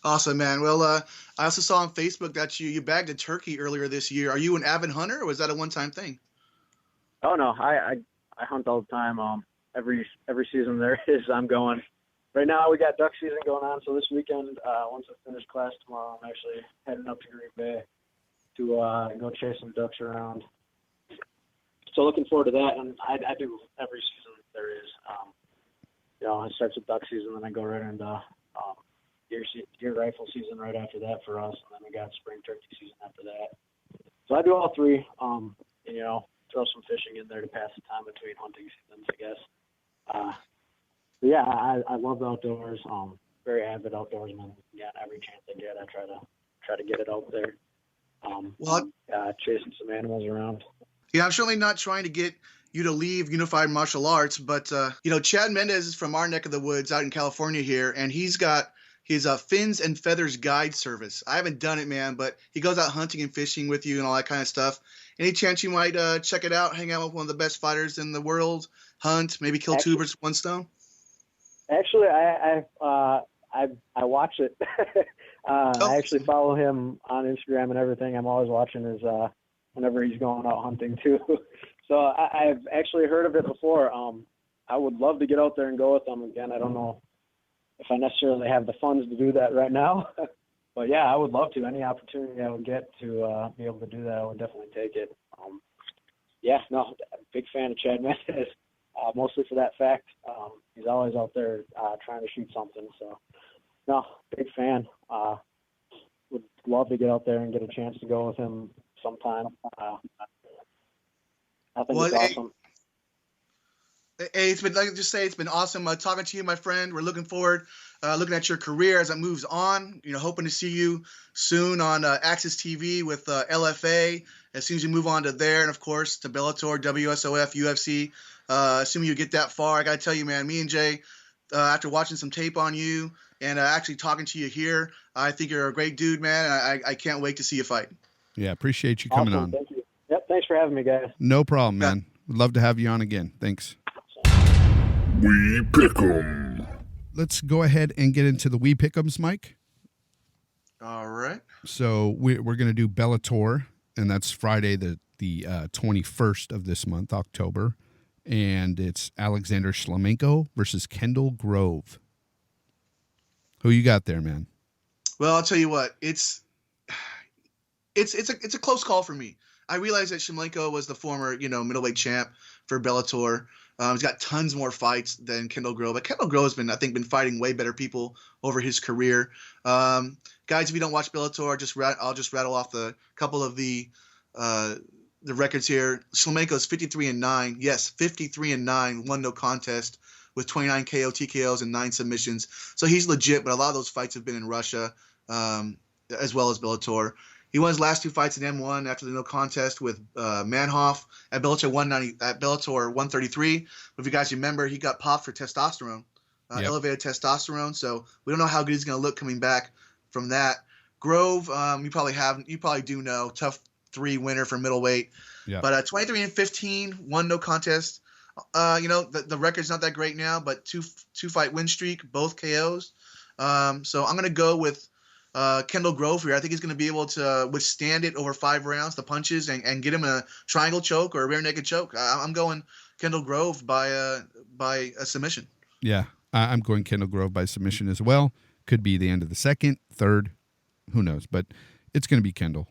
Awesome, man. Well, I also saw on Facebook that you bagged a turkey earlier this year. Are you an avid hunter, or was that a one-time thing? Oh no, I hunt all the time. Every season there is, I'm going. Right now we got duck season going on, so this weekend, once I finish class tomorrow, I'm actually heading up to Green Bay to go chase some ducks around. So looking forward to that, and I do every season there is. It starts with duck season, then I go right into deer rifle season right after that for us, and then we got spring turkey season after that. So I do all three, and throw some fishing in there to pass the time between hunting seasons, I guess. Yeah, I love the outdoors. Very avid outdoorsman. Yeah, every chance I get, I try to get it out there. Chasing some animals around. Yeah, I'm certainly not trying to get you to leave unified martial arts, but Chad Mendez is from our neck of the woods out in California here, and he's got his Fins and Feathers guide service. I haven't done it, man, but he goes out hunting and fishing with you and all that kind of stuff. Any chance you might check it out, hang out with one of the best fighters in the world, hunt, maybe kill two birds with one stone? Actually, I watch it. I actually follow him on Instagram and everything. I'm always watching his whenever he's going out hunting too. So I've actually heard of it before. I would love to get out there and go with him again. I don't know if I necessarily have the funds to do that right now. But yeah, I would love to. Any opportunity I would get to be able to do that, I would definitely take it. Big fan of Chad Mendez, mostly for that fact. He's always out there trying to shoot something. So, no, big fan. Would love to get out there and get a chance to go with him sometime. I think it's awesome. Hey, it's been awesome talking to you, my friend. We're looking forward, looking at your career as it moves on. Hoping to see you soon on Access TV with LFA. As soon as you move on to there, and of course to Bellator, WSOF, UFC. Assuming you get that far, I gotta tell you, man. Me and Jay, after watching some tape on you and actually talking to you here, I think you're a great dude, man. I can't wait to see you fight. Yeah, appreciate you coming on. Thank you. Yep, thanks for having me, guys. No problem, man. Would love to have you on again. Thanks. We pick 'em. Let's go ahead and get into the We Pick'ems, Mike. All right. So we're going to do Bellator, and that's Friday the 21st of this month, October, and it's Alexander Shlemenko versus Kendall Grove. Who you got there, man? Well, I'll tell you what, it's a close call for me. I realized that Shmalenko was the former, middleweight champ for Bellator. He's got tons more fights than Kendall Grove, but Kendall Grove has been fighting way better people over his career. Guys, if you don't watch Bellator, I'll just rattle off the couple of the records here. Shmalenko's 53-9. Yes, 53-9. Won no contest with 29 KO, TKOs, and 9 submissions. So he's legit, but a lot of those fights have been in Russia, as well as Bellator. He won his last 2 fights in M1 after the no contest with Manhoff at Bellator 133. But if you guys remember, he got popped for testosterone, elevated testosterone. So we don't know how good he's going to look coming back from that. Grove, you probably do know, tough 3 winner for middleweight. Yeah. But 23-15, won no contest. The record's not that great now, but two fight win streak, both KOs. So I'm going to go with Kendall Grove here. I think he's going to be able to withstand it over 5 rounds, the punches, and get him a triangle choke or a rear naked choke. I'm going Kendall Grove by a submission. Yeah, I'm going Kendall Grove by submission as well. Could be the end of the second, third, who knows? But it's going to be Kendall.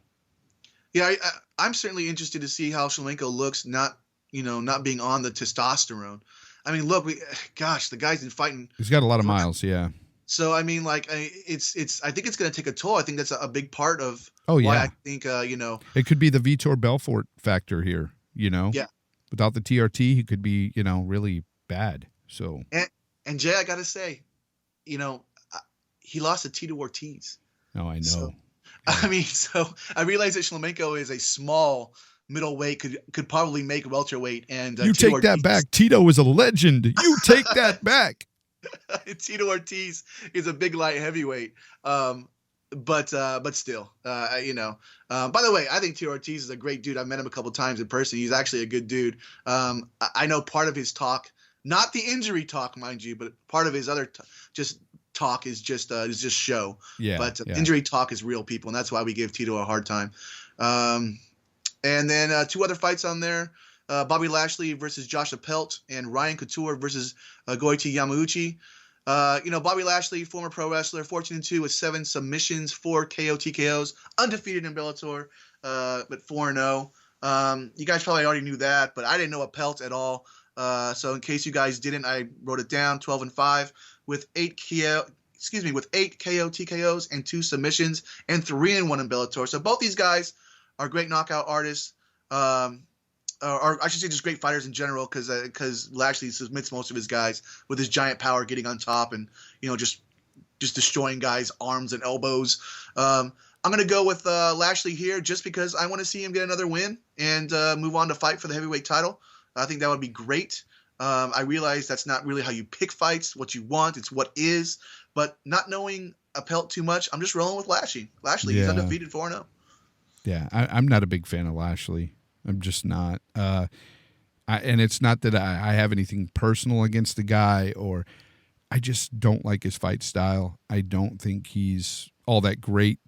Yeah, I'm certainly interested to see how Shmalenko looks, not being on the testosterone. I mean, look, the guy's been fighting. He's got a lot of miles, yeah. So I mean, I think it's going to take a toll. I think that's a big part of why I think it could be the Vitor Belfort factor here. Yeah. Without the TRT, he could be really bad. So and Jay, I got to say, he lost to Tito Ortiz. Oh, I know. So, I mean, so I realize that Shmalenko is a small middleweight, could probably make welterweight, and you take that back. Tito is a legend. You take that back. Tito Ortiz is a big light heavyweight, but still, by the way, I think Tito Ortiz is a great dude. I've met him a couple times in person. He's actually a good dude. I know part of his talk, not the injury talk, mind you, but part of his other talk is just show. Yeah. But injury talk is real people, and that's why we give Tito a hard time. And then 2 other fights on there. Bobby Lashley versus Josh Appelt, and Ryan Couture versus Goiti Yamauchi. Bobby Lashley, former pro wrestler, 14-2 with 7 submissions, 4 KO TKOs, undefeated in Bellator, but 4-0. You guys probably already knew that, but I didn't know Appelt at all. So in case you guys didn't, I wrote it down: 12-5 with 8 KO TKOs and 2 submissions, and 3-1 in Bellator. So both these guys are great knockout artists. Or I should say just great fighters in general, because Lashley submits most of his guys with his giant power, getting on top and just destroying guys' arms and elbows. I'm going to go with Lashley here just because I want to see him get another win and move on to fight for the heavyweight title. I think that would be great. I realize that's not really how you pick fights, what you want, it's what is. But not knowing Appelt too much, I'm just rolling with Lashley. He's undefeated 4-0. Yeah, I'm not a big fan of Lashley. I'm just not. And it's not that I have anything personal against the guy, or I just don't like his fight style. I don't think he's all that great,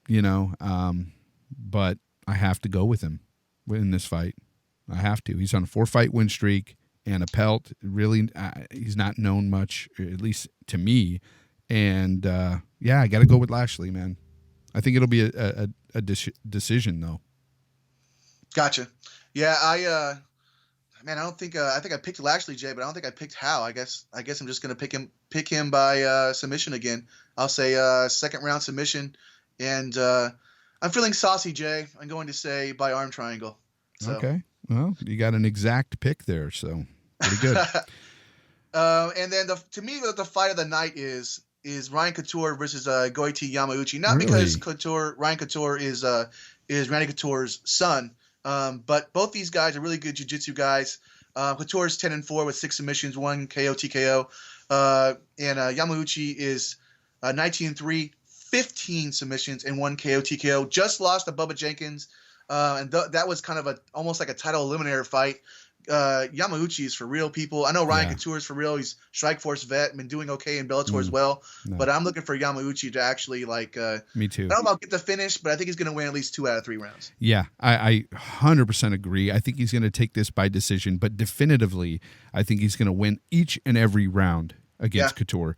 but I have to go with him in this fight. I have to. He's on a 4-fight win streak, and Appelt, really, he's not known much, at least to me. And, I got to go with Lashley, man. I think it'll be a decision, though. Gotcha. Yeah, I don't think I think I picked Lashley, Jay, but I don't think I picked Howe. I guess I'm just gonna pick him by submission again. I'll say 2nd round submission, and I'm feeling saucy, Jay. I'm going to say by arm triangle. So. Okay. Well, you got an exact pick there, so pretty good. And then to me, the fight of the night is Ryan Couture versus Goiti Yamauchi. Not because Ryan Couture is Randy Couture's son. But both these guys are really good jiu-jitsu guys. Couture's 10-4 with 6 submissions, 1 KO TKO. And Yamauchi is 19-3, 15 submissions, and 1 KO TKO. Just lost to Bubba Jenkins. And that was kind of almost like a title eliminator fight. Yamauchi is for real, people. I know Ryan Couture is for real. He's Strikeforce vet, been doing okay in Bellator as well. No. But I'm looking for Yamauchi to actually me too. I don't know about get the finish, but I think he's going to win at least 2 out of 3 rounds. Yeah, I 100% agree. I think he's going to take this by decision, but definitively, I think he's going to win each and every round against Couture.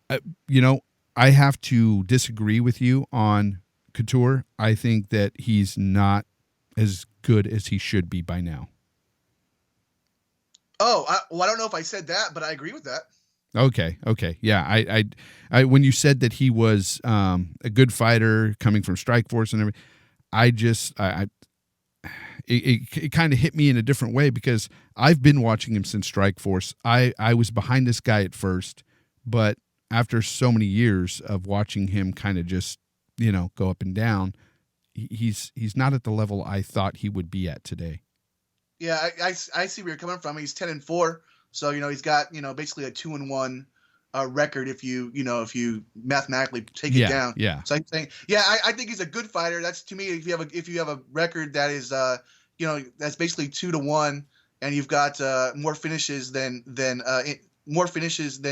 I have to disagree with you on Couture. I think that he's not as good as he should be by now. Oh, I don't know if I said that, but I agree with that. Okay. Yeah, I when you said that he was a good fighter coming from Strikeforce and everything, it kind of hit me in a different way because I've been watching him since Strikeforce. I was behind this guy at first, but after so many years of watching him kind of just, go up and down, he's not at the level I thought he would be at today. Yeah, I see where you're coming from. He's 10-4, so he's got basically a 2-1 record if you mathematically take it down. Yeah. So I'm saying, I think he's a good fighter. That's, to me, if you have a record that is that's basically 2-1, and you've got more finishes than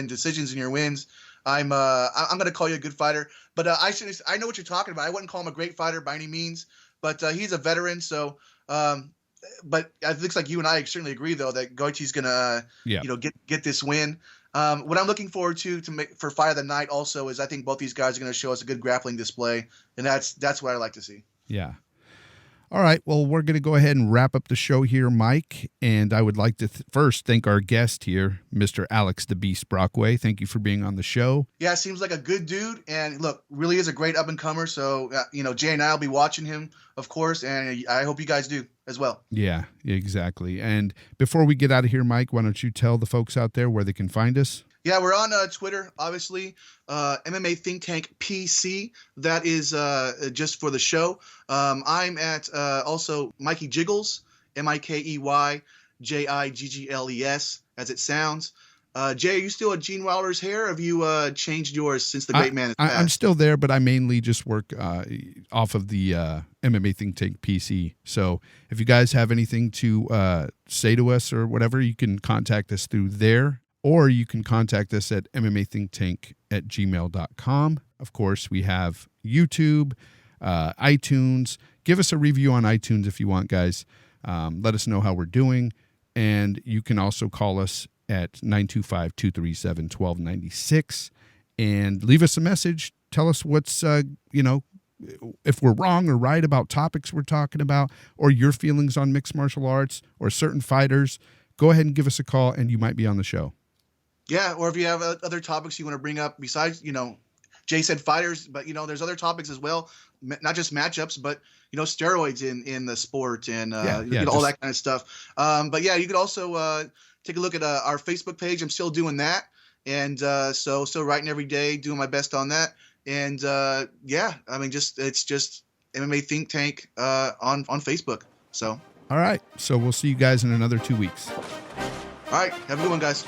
decisions in your wins. I'm going to call you a good fighter, but I know what you're talking about. I wouldn't call him a great fighter by any means, but he's a veteran. So, but it looks like you and I certainly agree though that Gaethje's going to get this win. What I'm looking forward to make for Fight of the Night also is I think both these guys are going to show us a good grappling display, and that's what I like to see. Yeah. All right, well, we're going to go ahead and wrap up the show here, Mike, and I would like to first thank our guest here, Mr. Alex the Beast Brockway. Thank you for being on the show. Yeah, seems like a good dude, and look, really is a great up-and-comer, so, Jay and I will be watching him, of course, and I hope you guys do as well. Yeah, exactly. And before we get out of here, Mike, why don't you tell the folks out there where they can find us? Yeah, we're on Twitter, obviously, MMA Think Tank PC. That is just for the show. I'm at also Mikey Jiggles, MikeyJiggles, as it sounds. Jay, are you still at Gene Wilder's Hair? Or have you changed yours since the great man has passed? I'm still there, but I mainly just work off of the MMA Think Tank PC. So if you guys have anything to say to us or whatever, you can contact us through there. Or you can contact us at mmathinktank@gmail.com. Of course, we have YouTube, iTunes. Give us a review on iTunes if you want, guys. Let us know how we're doing. And you can also call us at 925-237-1296 and leave us a message. Tell us what's, if we're wrong or right about topics we're talking about or your feelings on mixed martial arts or certain fighters. Go ahead and give us a call and you might be on the show. Yeah, or if you have other topics you want to bring up besides, Jay said fighters, but, there's other topics as well, not just matchups, but, steroids in the sport and all that kind of stuff. But, yeah, you could also take a look at our Facebook page. I'm still doing that. And so still writing every day, doing my best on that. And, it's just MMA Think Tank on Facebook. So. All right. So we'll see you guys in another 2 weeks. All right. Have a good one, guys.